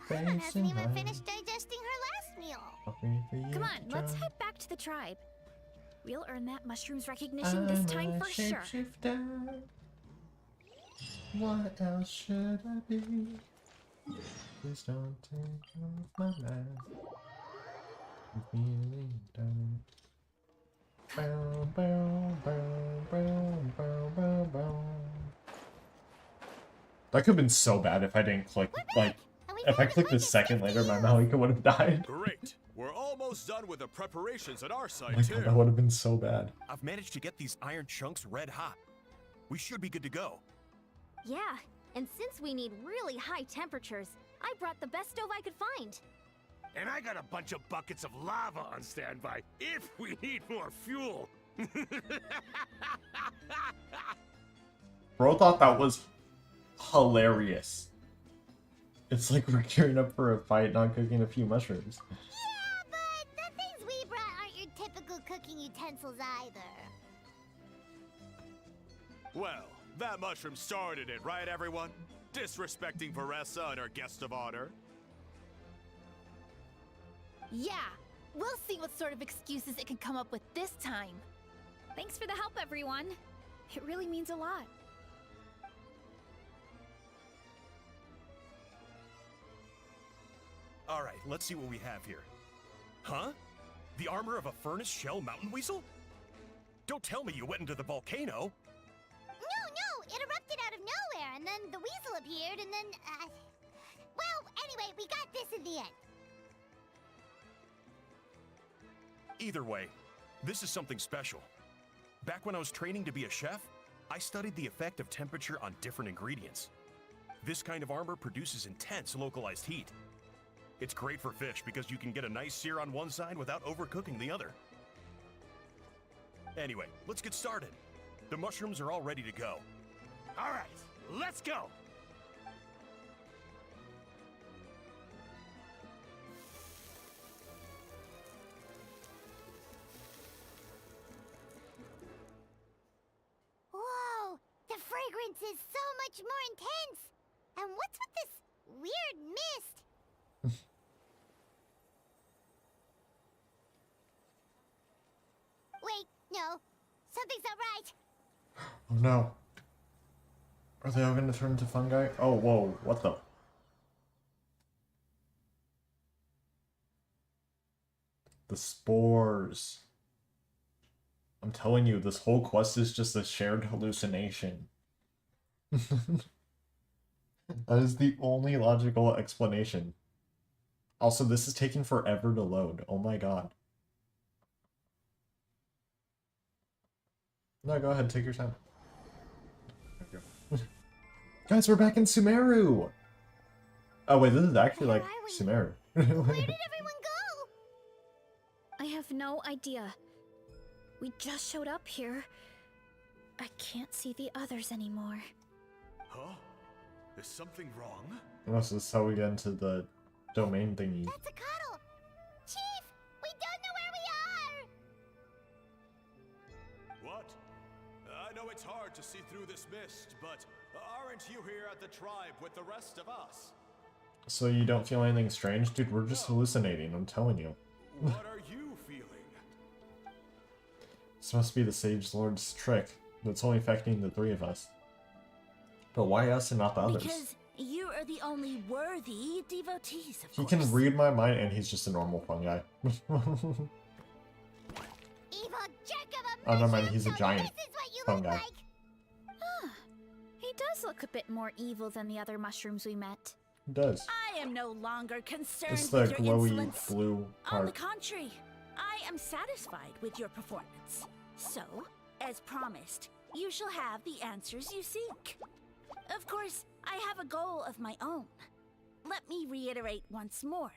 Paimon hasn't even finished digesting her last meal. Come on, let's head back to the tribe. We'll earn that mushroom's recognition this time for sure. What else should I be? Please don't take off my mask. I'm feeling down. Bow, bow, bow, bow, bow, bow, bow. That could have been so bad if I didn't click, like, if I clicked a second later, my Malika would have died. Great. We're almost done with the preparations at our side, Oh my too. God, that would have been so bad. I've managed to get these iron chunks red hot. We should be good to go. Yeah, and since we need really high temperatures, I brought the best stove I could find. And I got a bunch of buckets of lava on standby if we need more fuel. Bro thought that was hilarious. It's like we're gearing up for a fight, not cooking a few mushrooms. Yeah, but the things we brought aren't your typical cooking utensils either. Well, that mushroom started it, right, everyone? Disrespecting Varessa and her guest of honor. Yeah, we'll see what sort of excuses it can come up with this time. Thanks for the help, everyone. It really means a lot. All right, let's see what we have here. Huh? The armor of a Furnace Shell Mountain Weasel? Don't tell me you went into the volcano. No, it erupted out of nowhere, and then the weasel appeared, and then, well, anyway, we got this in the end. Either way, this is something special. Back when I was training to be a chef, I studied the effect of temperature on different ingredients. This kind of armor produces intense localized heat. It's great for fish because you can get a nice sear on one side without overcooking the other. Anyway, let's get started. The mushrooms are all ready to go. All right, let's go. Whoa, the fragrance is so much more intense. And what's with this weird mist? Wait, no. Something's not right. Oh no. Are they all gonna turn into fungi? Oh, whoa, what the? The spores. I'm telling you, this whole quest is just a shared hallucination. That is the only logical explanation. Also, this is taking forever to load. Oh my god. No, go ahead, take your time. There you go. Guys, we're back in Sumeru! Oh wait, this is actually like Sumeru. Where did everyone go? I have no idea. We just showed up here. I can't see the others anymore. Huh? Is something wrong? Unless this is how we get into the domain thingy. That's a cuddle. Chief, we don't know where we are. What? I know it's hard to see through this mist, but aren't you here at the tribe with the rest of us? So you don't feel anything strange? Dude, we're just hallucinating, I'm telling you. What are you feeling? This must be the Sage Lord's trick. That's only affecting the three of us. But why us and not the others? Because you are the only worthy devotees, of He course. can read my mind and he's just a normal fungi. Evil jerk of a Oh, never mind, mushroom, he's a so giant this is what you fungi. look like. Huh. He does look a bit more evil than the other mushrooms we met. It does. I am no longer concerned It's the with your glowy insolence. blue On the part. contrary, I am satisfied with your performance. So, as promised, you shall have the answers you seek. Of course, I have a goal of my own. Let me reiterate once more.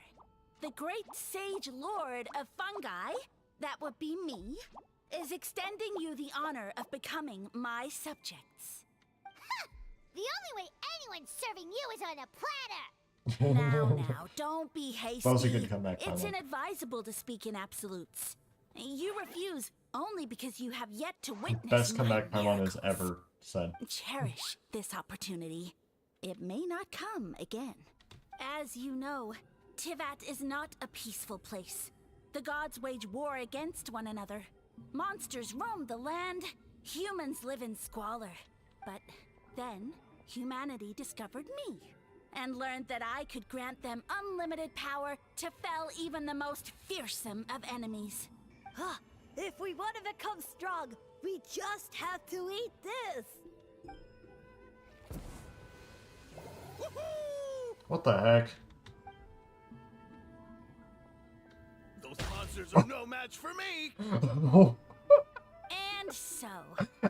The great sage lord of fungi, that would be me, is extending you the honor of becoming my subjects. The only way anyone's serving you is on a platter. Now, don't be hasty. That was a good comeback, It's Paimon. inadvisable to speak in absolutes. You refuse only because you have yet to witness Best my comeback Paimon has miracles. ever said. Cherish this opportunity. It may not come again. As you know, Tivat is not a peaceful place. The gods wage war against one another. Monsters roam the land. Humans live in squalor. But then, humanity discovered me and learned that I could grant them unlimited power to fell even the most fearsome of enemies. Huh. If we want to become strong, we just have to eat this. What the heck? Those monsters are no match for me! And so,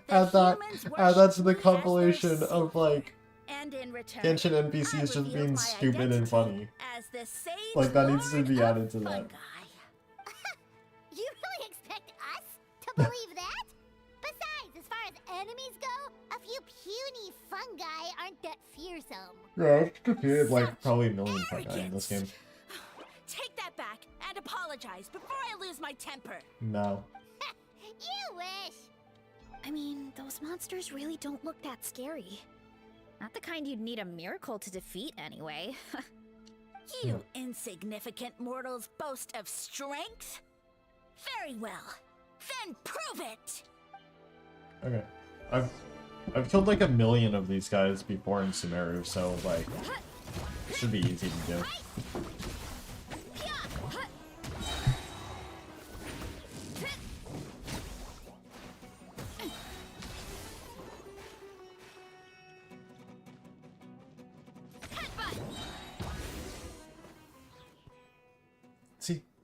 add that to the compilation of like and in return, Genshin NPCs just being stupid and funny. as the sage Like that needs to lord be of added to that. fungi. You really expect us to believe that? Besides, as far as enemies go, a few puny fungi aren't that fearsome. Yeah, it's defeated like probably a million fungi in this game. Take that back and apologize before I lose my temper. No. You wish. I mean, those monsters really don't look that scary. Not the kind you'd need a miracle to defeat anyway. You insignificant mortals boast of strength? Very well. Then prove it! Okay. I've killed like a million of these guys before in Sumeru, so like it should be easy to do.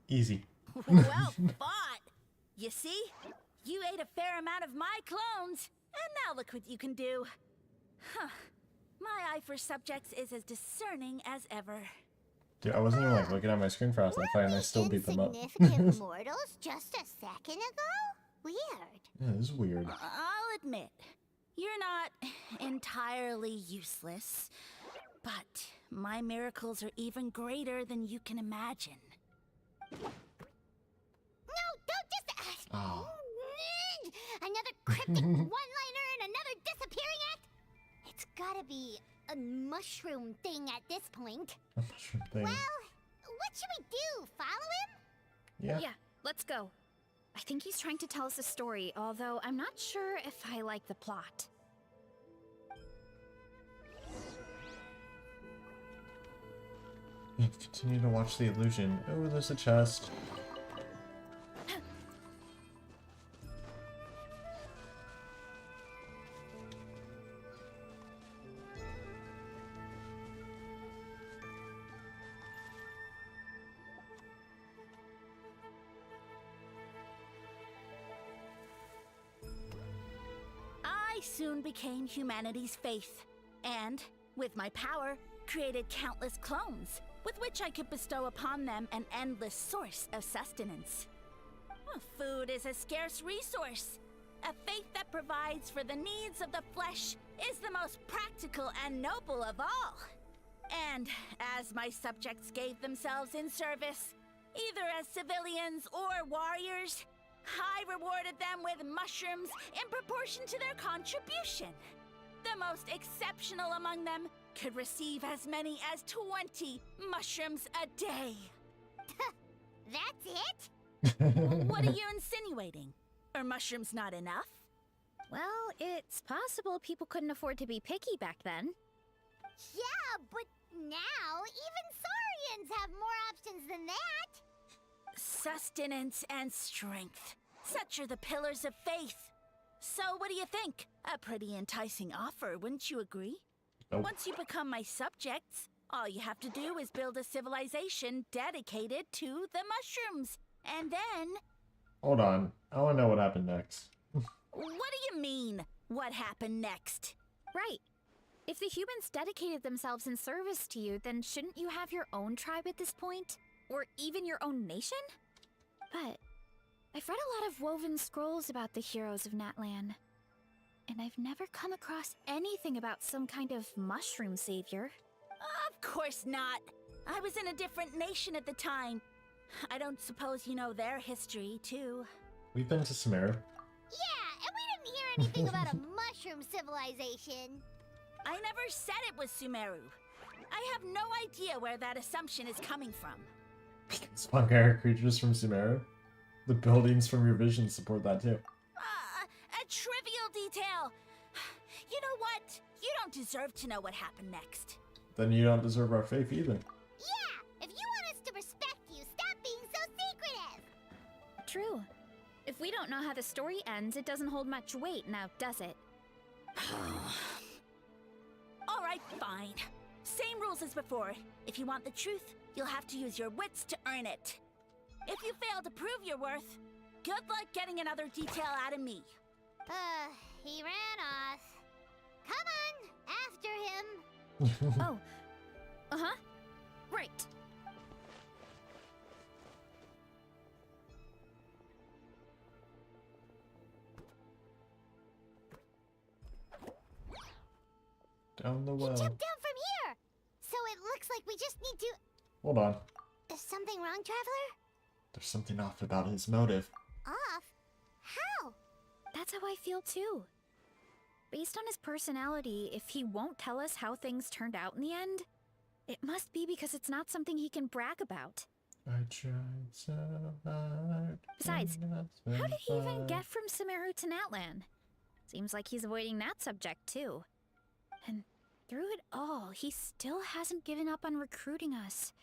Easy. Well fought! You see? You ate a fair amount of my clones, and now look what you can do. Huh. My eye for subjects is as discerning as ever. Dude, I wasn't even like looking at my screen for that fight and I still beat them up. Insignificant mortals just a second ago? Weird. Yeah, this is weird. I'll admit, you're not entirely useless, but my miracles are even greater than you can imagine. No, don't just... Oh. Another cryptic one-liner and another disappearing act? It's gotta be a mushroom thing at this point. A mushroom thing. Well, what should we do? Follow him? Yeah, let's go. I think he's trying to tell us a story, although I'm not sure if I like the plot. Continue to watch the illusion. Oh, there's a chest. I soon became humanity's faith, and, with my power, created countless clones, with which I could bestow upon them an endless source of sustenance. Food is a scarce resource. A faith that provides for the needs of the flesh is the most practical and noble of all. And as my subjects gave themselves in service, either as civilians or warriors, I rewarded them with mushrooms in proportion to their contribution. The most exceptional among them could receive as many as 20 mushrooms a day. That's it? What are you insinuating? Are mushrooms not enough? Well, it's possible people couldn't afford to be picky back then. Yeah, but now even Saurians have more options than that. Sustenance and strength. Such are the pillars of faith. So what do you think? A pretty enticing offer, wouldn't you agree? Nope. Once you become my subjects, all you have to do is build a civilization dedicated to the mushrooms. And then... Hold on. I want to know what happened next. What do you mean, what happened next? Right. If the humans dedicated themselves in service to you, then shouldn't you have your own tribe at this point? Or even your own nation? But I've read a lot of woven scrolls about the heroes of Natlan, and I've never come across anything about some kind of mushroom savior. Of course not. I was in a different nation at the time. I don't suppose you know their history, too. We've been to Sumeru. Yeah, and we didn't hear anything about a mushroom civilization. I never said it was Sumeru. I have no idea where that assumption is coming from. Spunk-air creatures from Sumeru. The buildings from your vision support that too. A trivial detail. You know what? You don't deserve to know what happened next. Then you don't deserve our faith either. Yeah, if you want us to respect you, stop being so secretive. True. If we don't know how the story ends, it doesn't hold much weight now, does it? All right, fine. Same rules as before. If you want the truth, you'll have to use your wits to earn it. If you fail to prove your worth, good luck getting another detail out of me. He ran off. Come on, after him. Oh. Uh-huh. Right. Down the well. He jumped down from here. So it looks like we just need to... Hold on. Is something wrong, Traveler? There's something off about his motive. Off? How? That's how I feel too. Based on his personality, if he won't tell us how things turned out in the end, it must be because it's not something he can brag about. I tried so hard. Besides, how did he even get from Sumeru to Natlan? Seems like he's avoiding that subject too. And through it all, he still hasn't given up on recruiting us.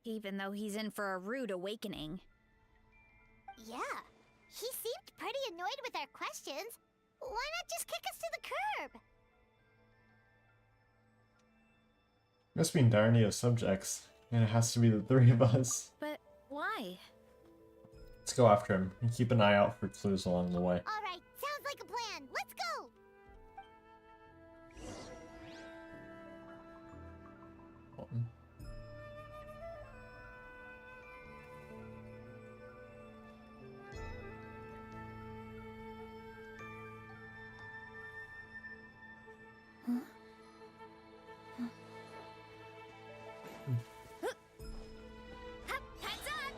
Even though he's in for a rude awakening. Yeah, he seemed pretty annoyed with our questions. Why not just kick us to the curb? Must be in dire need of subjects, and it has to be the three of us. But Why? Let's go after him and keep an eye out for clues along the way. All right, sounds like a plan. Let's go.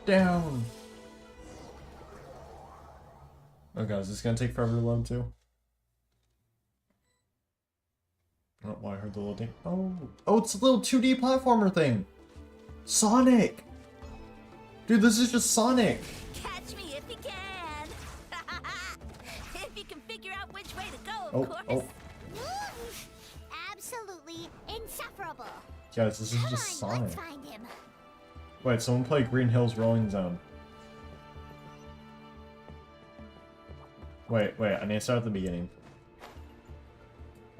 Down. Oh god, is this gonna take forever to load too? Oh, well, I heard the little thing. Oh, it's a little 2D platformer thing. Sonic. Dude, this is just Sonic. Catch me if you can. If you can figure out which way to go, of course. Absolutely insufferable. Guys, this is just Sonic. Let's find him. Wait, someone play Green Hills Rolling Zone. Wait, I need to start at the beginning.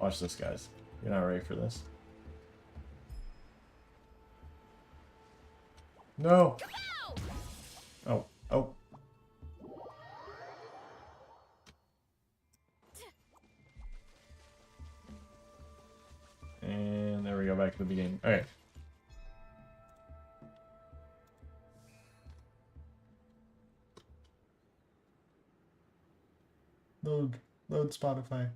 Watch this, guys. You're not ready for this. No! Oh. And there we go, back to the beginning. Alright. Load Spotify.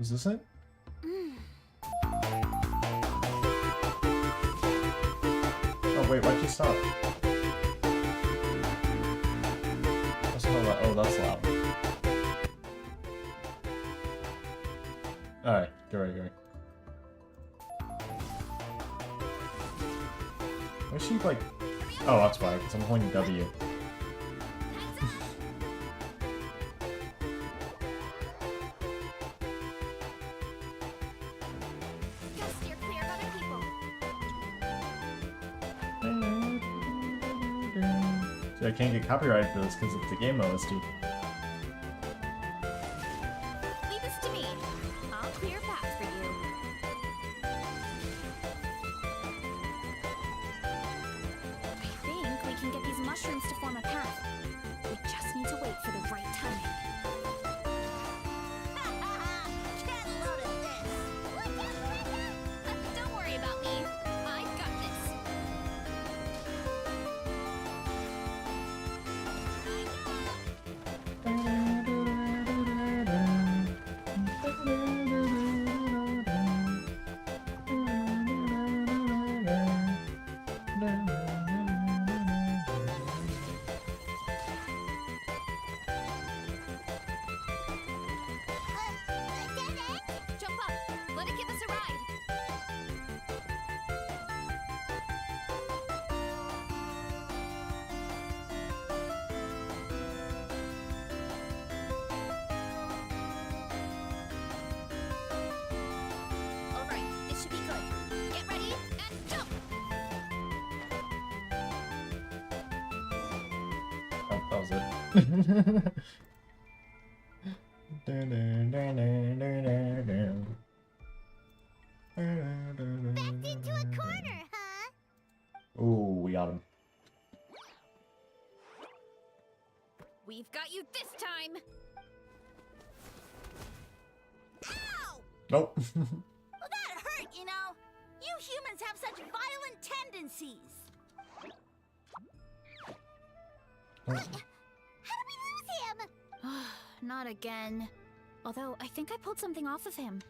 Is this it? Oh wait, why'd you stop? That's not loud. Oh, that's loud. Alright, go right. Why she like... Oh, that's why, because I'm holding W. See, I can't get copyrighted for this because it's a game OST. Leave this to me. I'll clear a path for you. I think we can get these mushrooms to form a path. We just need to wait for the right timing. Get a load of this. Don't worry about me. I've got this. Jump up. Let it give us a ride. All right, this should be good. Get ready and jump. Oh, that was it. Backed into a corner, huh? Ooh, we got him. We've got you this time. Ow! Nope. Well, that hurt, you know. You humans have such violent tendencies. How did we lose him? Not again. Although, I think I pulled something off of him.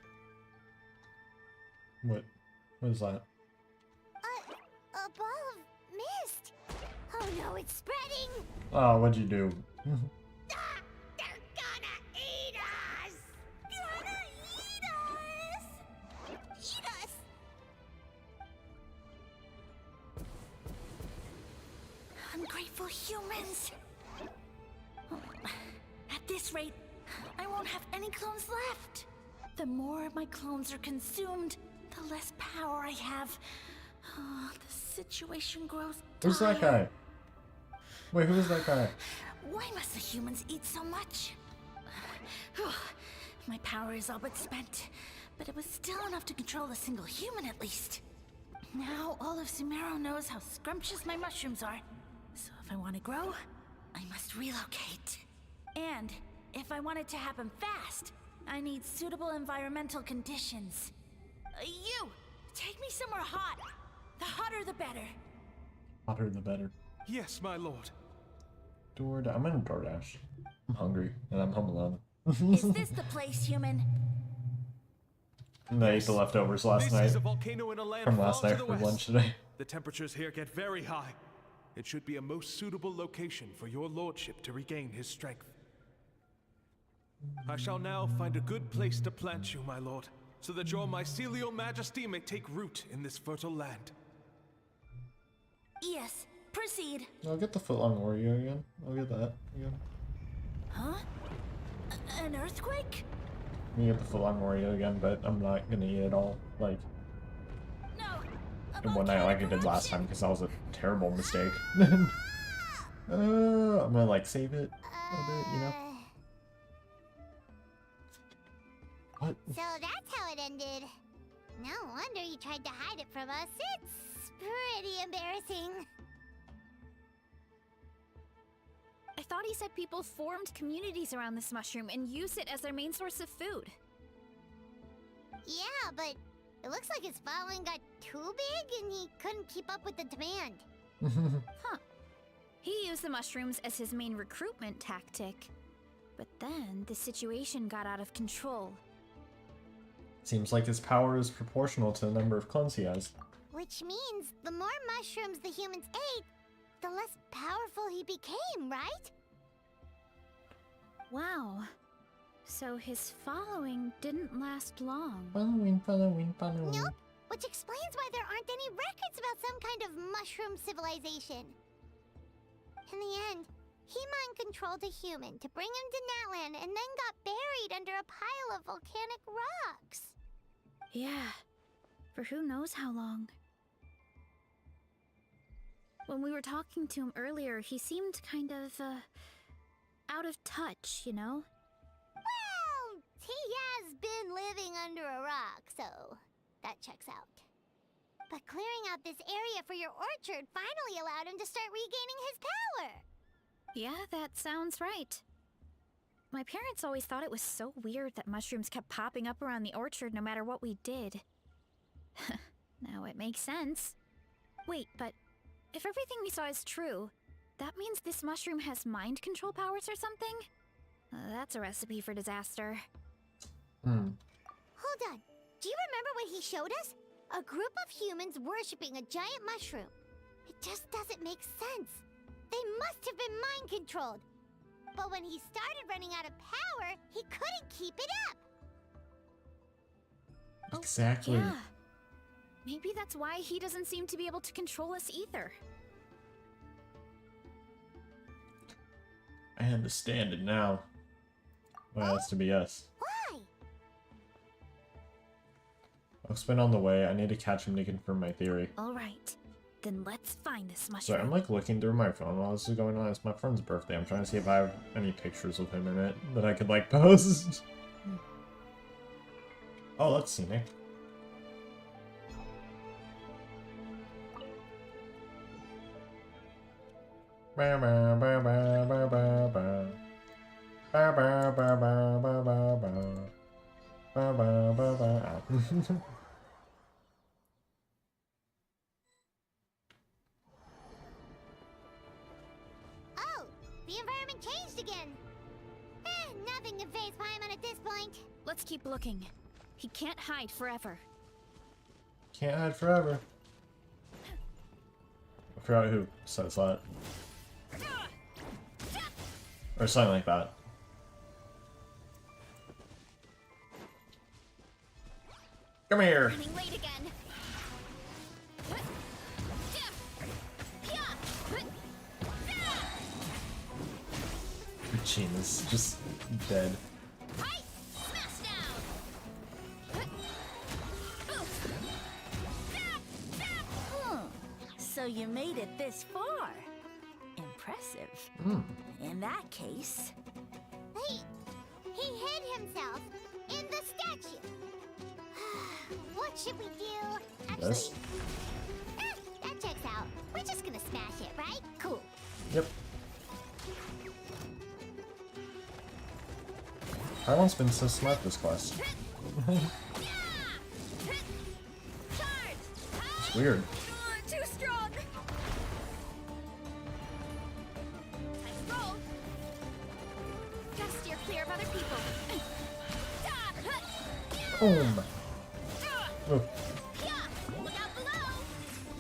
What is that? A ball of mist. Oh no, it's spreading. Oh, what'd you do? They're gonna eat us. Gonna eat us! Eat us! Ungrateful humans! At this rate, I won't have any clones left. The more my clones are consumed, the less power I have. Oh, the situation grows Who's that guy? Wait, who is that guy? Why must the humans eat so much? My power is all but spent, but it was still enough to control a single human at least. Now all of Sumeru knows how scrumptious my mushrooms are. So if I want to grow, I must relocate. And if I want it to happen fast, I need suitable environmental conditions. You! Take me somewhere hot. The hotter the better. Hotter the better. Yes, my lord. I'm in DoorDash. I'm hungry, and I'm home alone. Is this the place, human? And I ate the leftovers last night. This is a volcano in a land From last far to night the for west. lunch today. The temperatures here get very high. It should be a most suitable location for your lordship to regain his strength. I shall now find a good place to plant you, my lord, so that your mycelial majesty may take root in this fertile land. Yes, proceed. I'll get the footlong warrior again. I'll get that again. Huh? An earthquake? I'm gonna get the footlong warrior again, but I'm not gonna eat it all, like, in one night like I did last time, because that was a terrible mistake. I'm gonna, like, save it a bit, you know? What? So that's how it ended. No wonder you tried to hide it from us. It's pretty embarrassing. I thought he said people formed communities around this mushroom and used it as their main source of food. Yeah, but it looks like his following got too big and he couldn't keep up with the demand. Huh. He used the mushrooms as his main recruitment tactic. But then the situation got out of control. Seems like his power is proportional to the number of clones he has. Which means the more mushrooms the humans ate, the less powerful he became, right? Wow. So his following didn't last long. Following. Nope. Which explains why there aren't any records about some kind of mushroom civilization. In the end, he mind-controlled a human to bring him to Natlan and then got buried under a pile of volcanic rocks. Yeah. For who knows how long. When we were talking to him earlier, he seemed kind of, out of touch, you know? Well, he has been living under a rock, so that checks out. But clearing out this area for your orchard finally allowed him to start regaining his power. Yeah, that sounds right. My parents always thought it was so weird that mushrooms kept popping up around the orchard no matter what we did. Now it makes sense. Wait, but if everything we saw is true, that means this mushroom has mind control powers or something? That's a recipe for disaster. Hold on. Do you remember what he showed us? A group of humans worshipping a giant mushroom. It just doesn't make sense. They must have been mind-controlled. But when he started running out of power, he couldn't keep it up. Exactly. Yeah. Maybe that's why he doesn't seem to be able to control us either. I understand it now. Well, that's to be us. Why? I'll spin on the way. I need to catch him to confirm my theory. Alright, then let's find this So mushroom. I'm like looking through my phone while this is going on. It's my friend's birthday. I'm trying to see if I have any pictures of him in it that I could like post. Oh, that's scenic. Oh, the environment changed again. Nothing can faze Paimon at this point. Let's keep looking. He can't hide forever. Can't hide forever. I forgot who says that. Or something like that. Come here. Running late again. Chin is just dead. So you made it this far. Impressive. In that case... He hid himself in the statue. What should we do? Actually, Yes. That checks out. We're just gonna smash it, right? Cool. Yep. Everyone's been so smart this quest. It's weird. Too strong. Nice roll. Gotta steer clear of other people. Boom. Ooh. Look out below.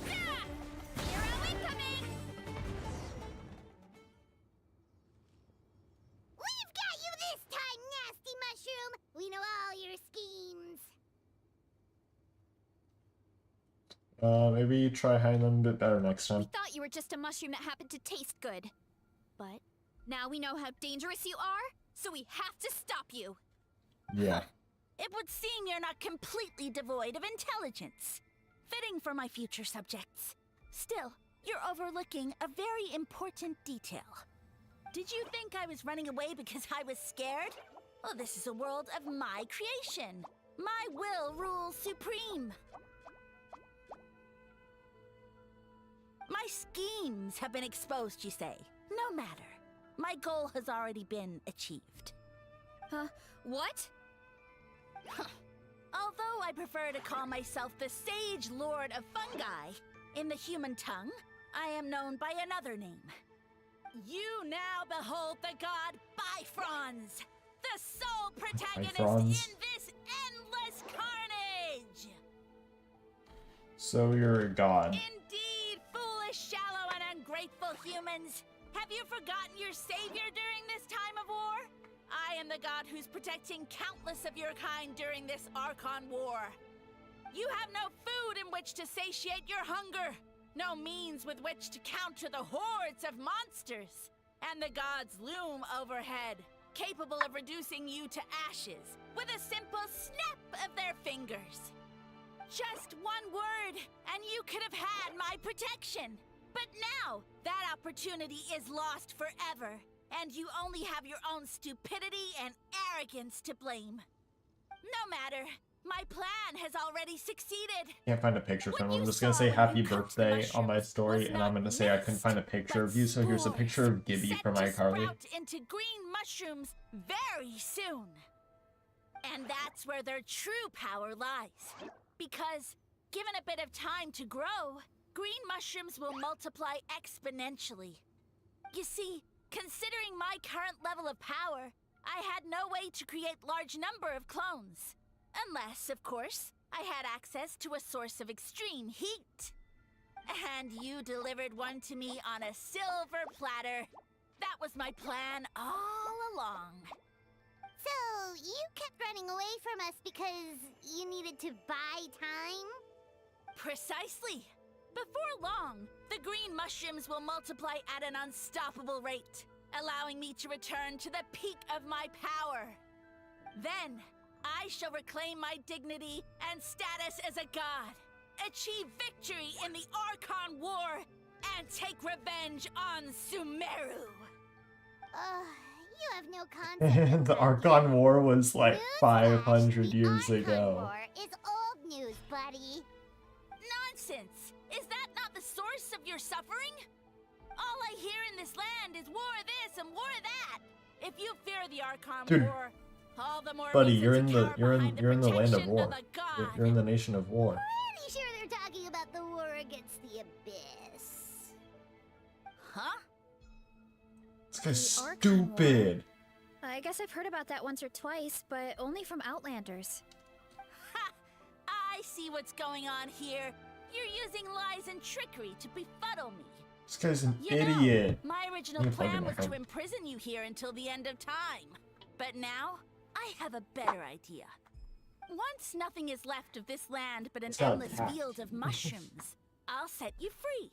Hero incoming. We've got you this time, nasty mushroom. We know all your schemes. Maybe try hiding them a bit better next time. We thought you were just a mushroom that happened to taste good. But now we know how dangerous you are, so we have to stop you. Yeah. It would seem you're not completely devoid of intelligence. Fitting for my future subjects. Still, you're overlooking a very important detail. Did you think I was running away because I was scared? Well, this is a world of my creation. My will rules supreme. My schemes have been exposed, you say. No matter. My goal has already been achieved. What? Although I prefer to call myself the Sage Lord of Fungi, in the human tongue, I am known by another name. You now behold the god Bifrons, the sole protagonist in this endless carnage! So you're a god. Indeed, foolish, shallow, and ungrateful humans! Have you forgotten your savior during this time of war? I am the god who's protecting countless of your kind during this Archon War. You have no food in which to satiate your hunger, no means with which to counter the hordes of monsters, and the gods loom overhead, capable of reducing you to ashes with a simple snap of their fingers. Just one word, and you could have had my protection. But now, that opportunity is lost forever. And you only have your own stupidity and arrogance to blame. No matter, my plan has already succeeded. Can't find a picture from him. I'm just gonna say happy birthday on my story, and I'm gonna say I couldn't find a picture of you, so here's a picture of Gibby from iCarly. Sprout into green mushrooms very soon. And that's where their true power lies. Because, given a bit of time to grow, green mushrooms will multiply exponentially. You see, considering my current level of power, I had no way to create large number of clones. Unless, of course, I had access to a source of extreme heat. And you delivered one to me on a silver platter. That was my plan all along. So, you kept running away from us because you needed to buy time? Precisely. Before long, the green mushrooms will multiply at an unstoppable rate, allowing me to return to the peak of my power. Then, I shall reclaim my dignity and status as a god, achieve victory in the Archon War, and take revenge on Sumeru. You have no concept. The Archon War was like 500 years Archon ago. War is old news, buddy. Nonsense! Is that not the source of your suffering? All I hear in this land is war this and war that. If you fear the Archon War, all the more buddy, reason you're to in the land of protection war. a god. You're in the nation of war. Pretty sure they're talking about the war against the Abyss. Huh? This guy's The Archon stupid. I guess I've heard about that once or twice, but only from Outlanders. Ha! I see what's going on here. You're using lies and trickery to befuddle me. This guy's an You know, idiot. my original You fucking plan was to idiot. imprison you here until the end of time. But now, I have a better idea. Once nothing is left of this land but an It's not endless that. field of mushrooms, I'll set you free.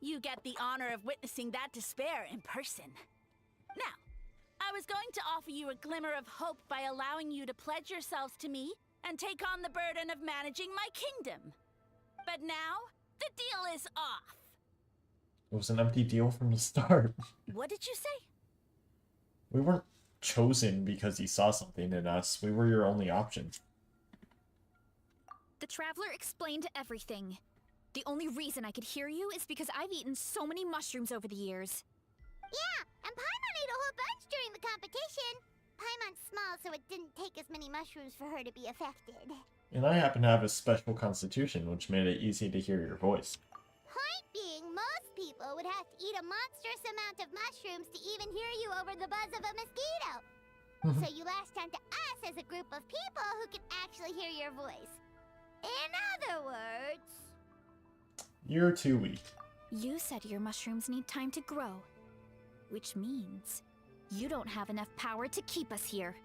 You get the honor of witnessing that despair in person. Now, I was going to offer you a glimmer of hope by allowing you to pledge yourselves to me and take on the burden of managing my kingdom. But now, the deal is off. It was an empty deal from the start. What did you say? We weren't chosen because you saw something in us. We were your only option. The Traveler explained everything. The only reason I could hear you is because I've eaten so many mushrooms over the years. Yeah, and Paimon ate a whole bunch during the competition. Paimon's small, so it didn't take as many mushrooms for her to be affected. And I happen to have a special constitution, which made it easy to hear your voice. Point being, most people would have to eat a monstrous amount of mushrooms to even hear you over the buzz of a mosquito. So you latched onto us as a group of people who can actually hear your voice. In other words... You're too weak. You said your mushrooms need time to grow. Which means you don't have enough power to keep us here.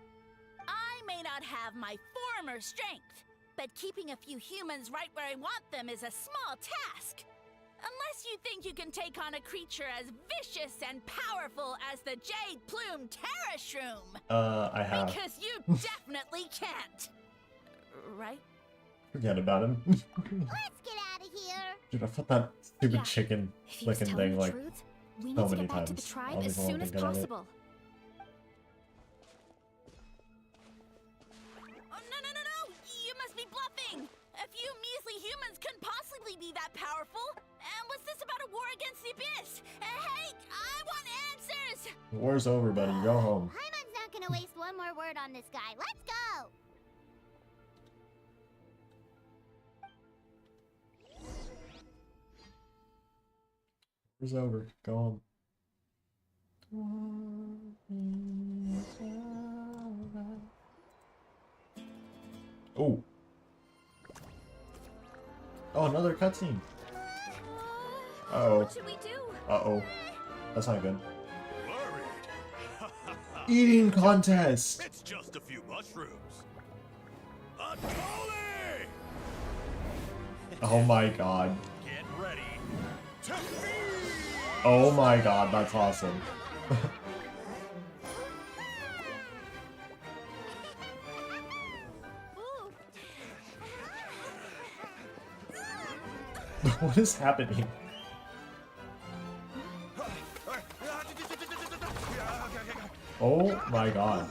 I may not have my former strength, but keeping a few humans right where I want them is a small task. Unless you think you can take on a creature as vicious and powerful as the Jade Plume Terra Shroom. I have. Because you definitely can't. Right? Forget about him. Let's get out of here. Dude, I felt that stupid chicken flicking thing like we so need to many get back times. to the tribe I'll as leave soon as thinking on it. possible. Oh, no! You must be bluffing! A few measly humans couldn't possibly be that powerful! And what's this about a war against the Abyss? Hey, I want answers! The war's over, buddy. Go home. Paimon's not gonna waste one more word on this guy. Let's go! War's over. Go home. Oh. Oh, another cutscene. Uh-oh. What should we do? Uh-oh. That's not good. Eating contest! It's just a few mushrooms. Atoli! Oh my god. Get ready to feed! Oh my god, that's awesome. What is happening? Oh my god.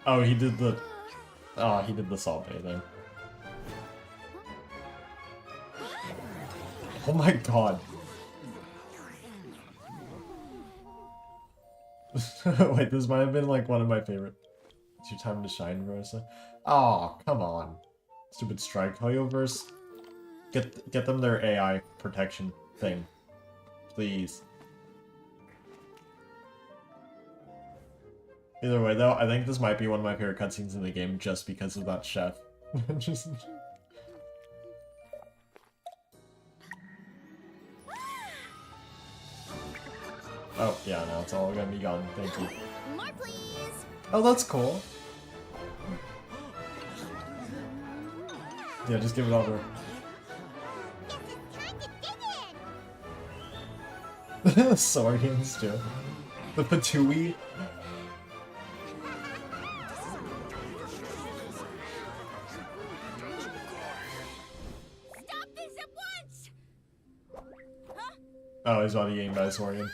Oh, he did the... Oh, he did the salt bathing. Oh my god. Wait, this might have been like one of my favorite. It's your time to shine, Rosa. Oh, come on. Stupid strike. Hoyoverse. Get them their AI protection thing. Please. Either way, though, I think this might be one of my favorite cutscenes in the game just because of that chef. Just... Oh, yeah, no, it's all gonna be gone. Thank you. More, please. Oh, that's cool. Yeah, just give it all to her. Saurians, too. The Patooey. Stop this at once! Huh? Oh, he's already getting by a Saurian.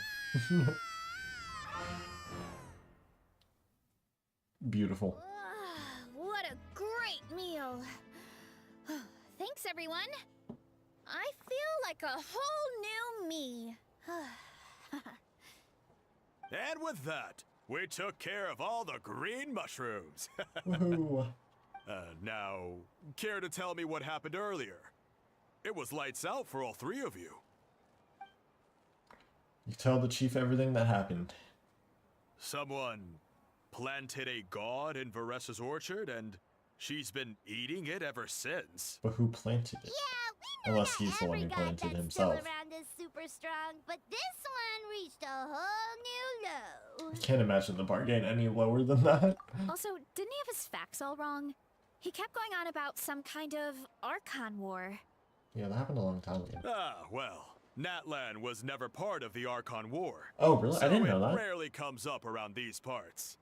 Beautiful. What a great meal. Thanks, everyone. I feel like a whole new me. And with that, we took care of all the green mushrooms. Woohoo. Now, care to tell me what happened earlier? It was lights out for all three of you. You tell the chief everything that happened. Someone planted a god in Varessa's orchard, and she's been eating it ever since. But who planted it? Yeah, we know Unless he's the one who planted that's himself. still around is super strong, but this one reached a whole new low. I can't imagine the bar getting any lower than that. Also, didn't he have his facts all wrong? He kept going on about some kind of Archon War. Yeah, that happened a long time ago. Ah, well, Natlan was never part of the Archon War. Oh, really? I didn't know So that. it rarely comes up around these parts.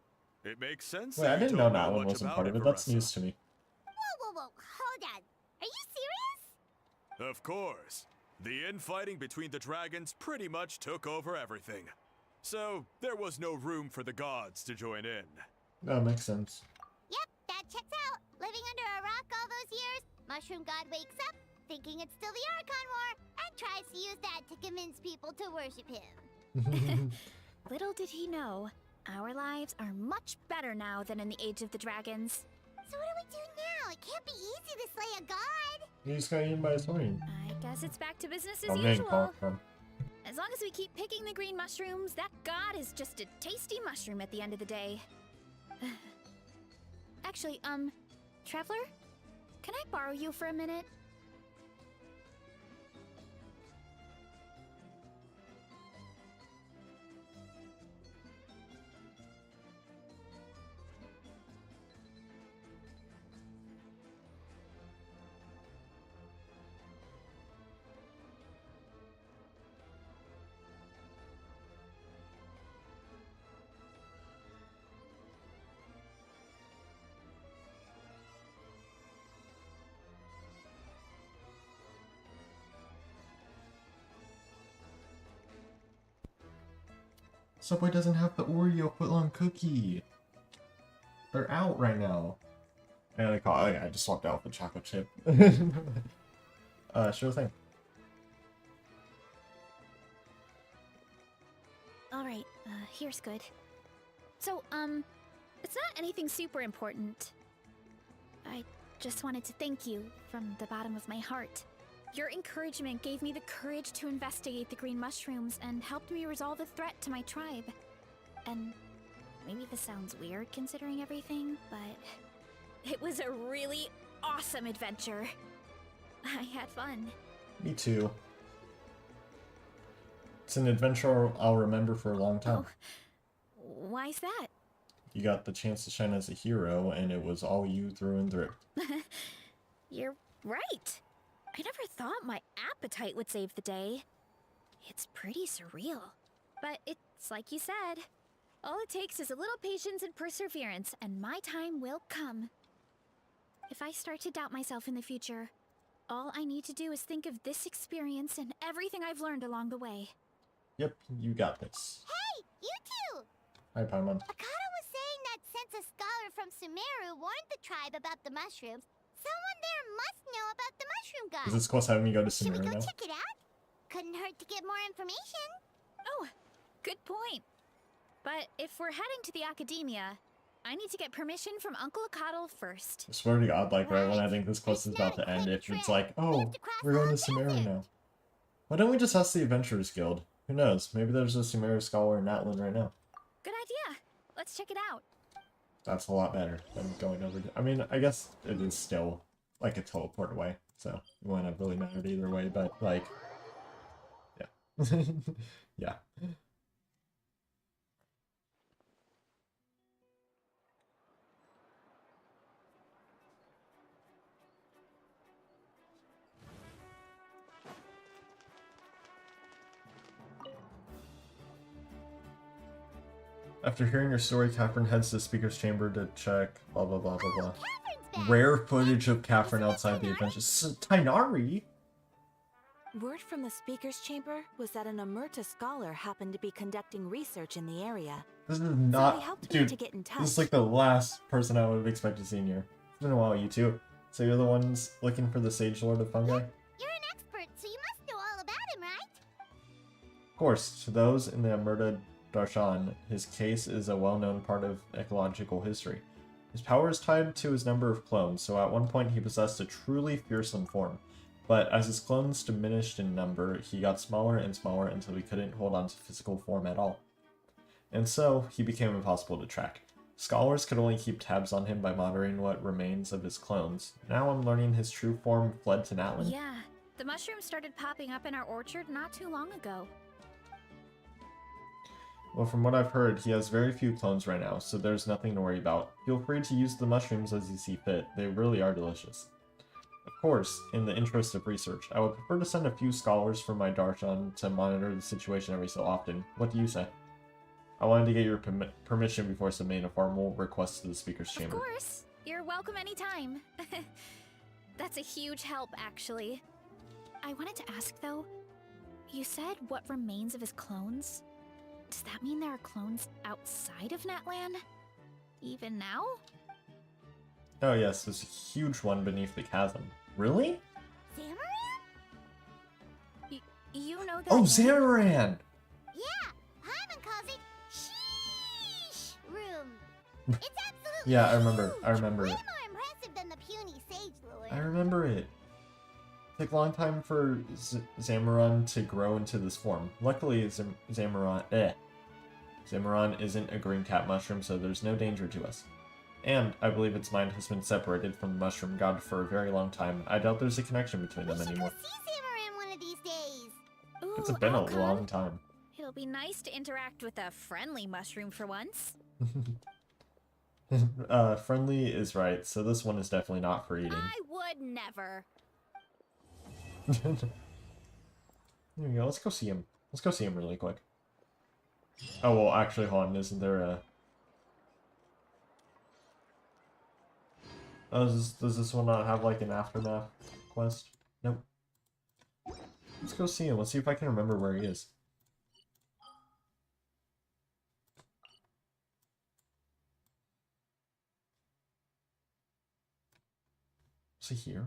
It makes sense. Wait, that I you didn't know don't that one much wasn't about part of it. That's Varessa. news to me. Whoa, hold on. Are you serious? Of course. The infighting between the dragons pretty much took over everything. So, there was no room for the gods to join in. That makes sense. Yep, that checks out. Living under a rock all those years, Mushroom God wakes up, thinking it's still the Archon War, and tries to use that to convince people to worship him. Little did he know, our lives are much better now than in the Age of the Dragons. So what do we do now? It can't be easy to slay a god. He just got eaten by a saurian. I guess it's back to business as Oh, man, usual. Paul. As long as we keep picking the green mushrooms, that god is just a tasty mushroom at the end of the day. Actually, Traveler? Can I borrow you for a minute? Subway doesn't have the Oreo footlong cookie. They're out right now. And I just swapped out with the chocolate chip. Sure thing. Alright, here's good. So, it's not anything super important. I just wanted to thank you from the bottom of my heart. Your encouragement gave me the courage to investigate the green mushrooms and helped me resolve a threat to my tribe. And maybe this sounds weird considering everything, but it was a really awesome adventure. I had fun. Me too. It's an adventure I'll remember for a long time. Oh, why's that? You got the chance to shine as a hero, and it was all you through and through. You're right. I never thought my appetite would save the day. It's pretty surreal. But it's like you said. All it takes is a little patience and perseverance, and my time will come. If I start to doubt myself in the future, all I need to do is think of this experience and everything I've learned along the way. Yep, you got this. Hey, you two! Hi, Paimon. Akata was saying that since a scholar from Sumeru warned the tribe about the mushrooms, someone there must know about the mushroom god. Is this close having me go to Should we Sumeru go now? check it out? Couldn't hurt to get more information. Oh, good point. But if we're heading to the academia, I need to get permission from Uncle Akatl first. I swear to God, like right when I think this quest is about to end, it's like, oh, we're going to Sumeru now. Why don't we just ask the Adventurers Guild? Who knows? Maybe there's a Sumeru scholar in Natlan right now. Good idea. Let's check it out. That's a lot better than going over to... I mean, I guess it is still like a teleport away, so it wouldn't have really mattered either way, but like... Yeah. Yeah. After hearing your story, Catherine heads to the speaker's chamber to check blah blah blah blah blah. Rare footage of Catherine outside the adventure. Tainari? Word from the speaker's chamber was that an Amurta scholar happened to be conducting research in the area. This is So not... they helped me Dude, to get in touch. this is like the last person I would have expected seeing here. It's been a while, you two. So you're the ones looking for the Sage Lord of Fungi? You're an expert, so you must know all about him, right? Of course, to those in the Amurta Darshan, his case is a well-known part of ecological history. His power is tied to his number of clones, so at one point he possessed a truly fearsome form. But as his clones diminished in number, he got smaller and smaller until he couldn't hold on to physical form at all. And so, he became impossible to track. Scholars could only keep tabs on him by monitoring what remains of his clones. Now I'm learning his true form fled to Natlan. Yeah, the mushrooms started popping up in our orchard not too long ago. Well, from what I've heard, he has very few clones right now, so there's nothing to worry about. Feel free to use the mushrooms as you see fit. They really are delicious. Of course, in the interest of research, I would prefer to send a few scholars from my Darshan to monitor the situation every so often. What do you say? I wanted to get your permission before submitting a formal request to the speaker's chamber. Of course! You're welcome anytime. That's a huge help, actually. I wanted to ask though, you said what remains of his clones? Does that mean there are clones outside of Natlan? Even now? Oh yes, there's a huge one beneath the chasm. Really? Zamaran? You know that Oh, name? Zamaran! Yeah, Hyman calls it Sheesh Room. It's absolutely Yeah, I remember. huge. I remember Way it. more impressive than the puny Sage Lord. I remember it. Took a long time for Zamaran to grow into this form. Luckily, Zamaran isn't a green cat mushroom, so there's no danger to us. And I believe its mind has been separated from the mushroom god for a very long time. I doubt there's a connection between them anymore. See Zamaran one of these days. Ooh, It's been a I'll come. long time. It'll be nice to interact with a friendly mushroom for once. Friendly is right, so this one is definitely not for eating. I would never. There we go, let's go see him. Let's go see him really quick. Oh, well, actually, hold on, isn't there a... Oh, does this one not have, like, an aftermath quest? Nope. Let's go see him. Let's see if I can remember where he is. Is he here?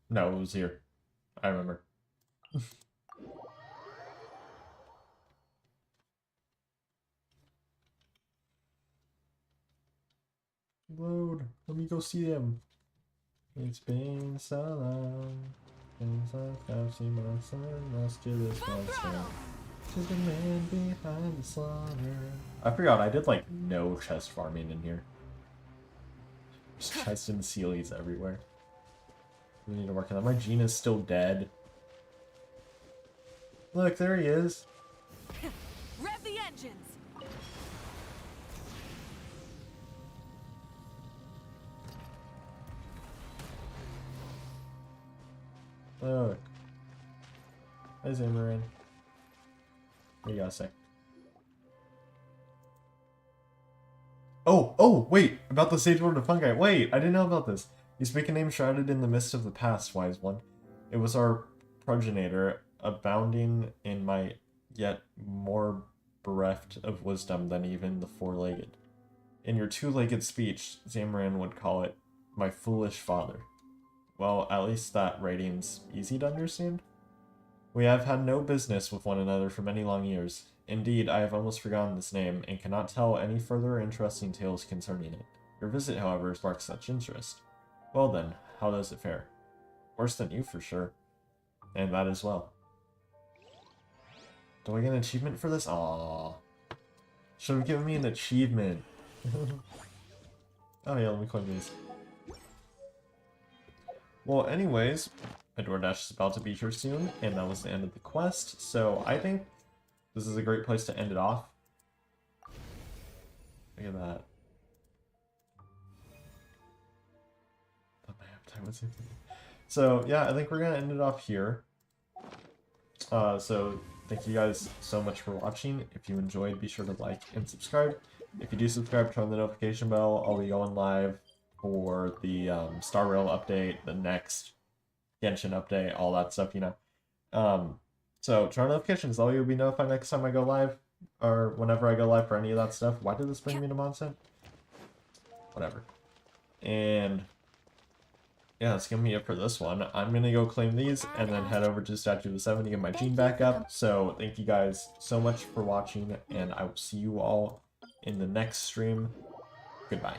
No, it was here. I remember. Load. Let me go see them. It's been so long since I've seen my son. Let's do this once more. To the man behind the slaughter. I forgot, I did like no chest farming in here. Just chests and sealies everywhere. We need to work on that. My Gina's still dead. Look, there he is. Rev the engines! Look. Hi, Zamaran. What do you gotta say? Oh, wait! About the Sage Lord of Fungi. Wait, I didn't know about this. You speak a name shrouded in the mist of the past, wise one. It was our progenitor, abounding in might, yet more bereft of wisdom than even the four-legged. In your two-legged speech, Zamaran would call it, my foolish father. Well, at least that rating's easy to understand. We have had no business with one another for many long years. Indeed, I have almost forgotten this name, and cannot tell any further interesting tales concerning it. Your visit, however, sparks such interest. Well then, how does it fare? Worse than you, for sure. And that as well. Do I get an achievement for this? Aww. Should have given me an achievement. Oh yeah, let me claim these. Well, anyways, my DoorDash is about to be here soon, and that was the end of the quest, so I think this is a great place to end it off. Look at that. Thought my appetite was infinite. So, yeah, I think we're going to end it off here. So, thank you guys so much for watching. If you enjoyed, be sure to like and subscribe. If you do subscribe, turn on the notification bell. I'll be going live for the Star Rail update, the next Genshin update, all that stuff, you know. So turn on notifications, all you'll be notified next time I go live, or whenever I go live for any of that stuff. Why did this bring me to Monset? Whatever. And yeah, that's gonna be it for this one. I'm gonna go claim these and then head over to Statue of the Seven to get my gene back up. So thank you guys so much for watching, and I will see you all in the next stream. Goodbye.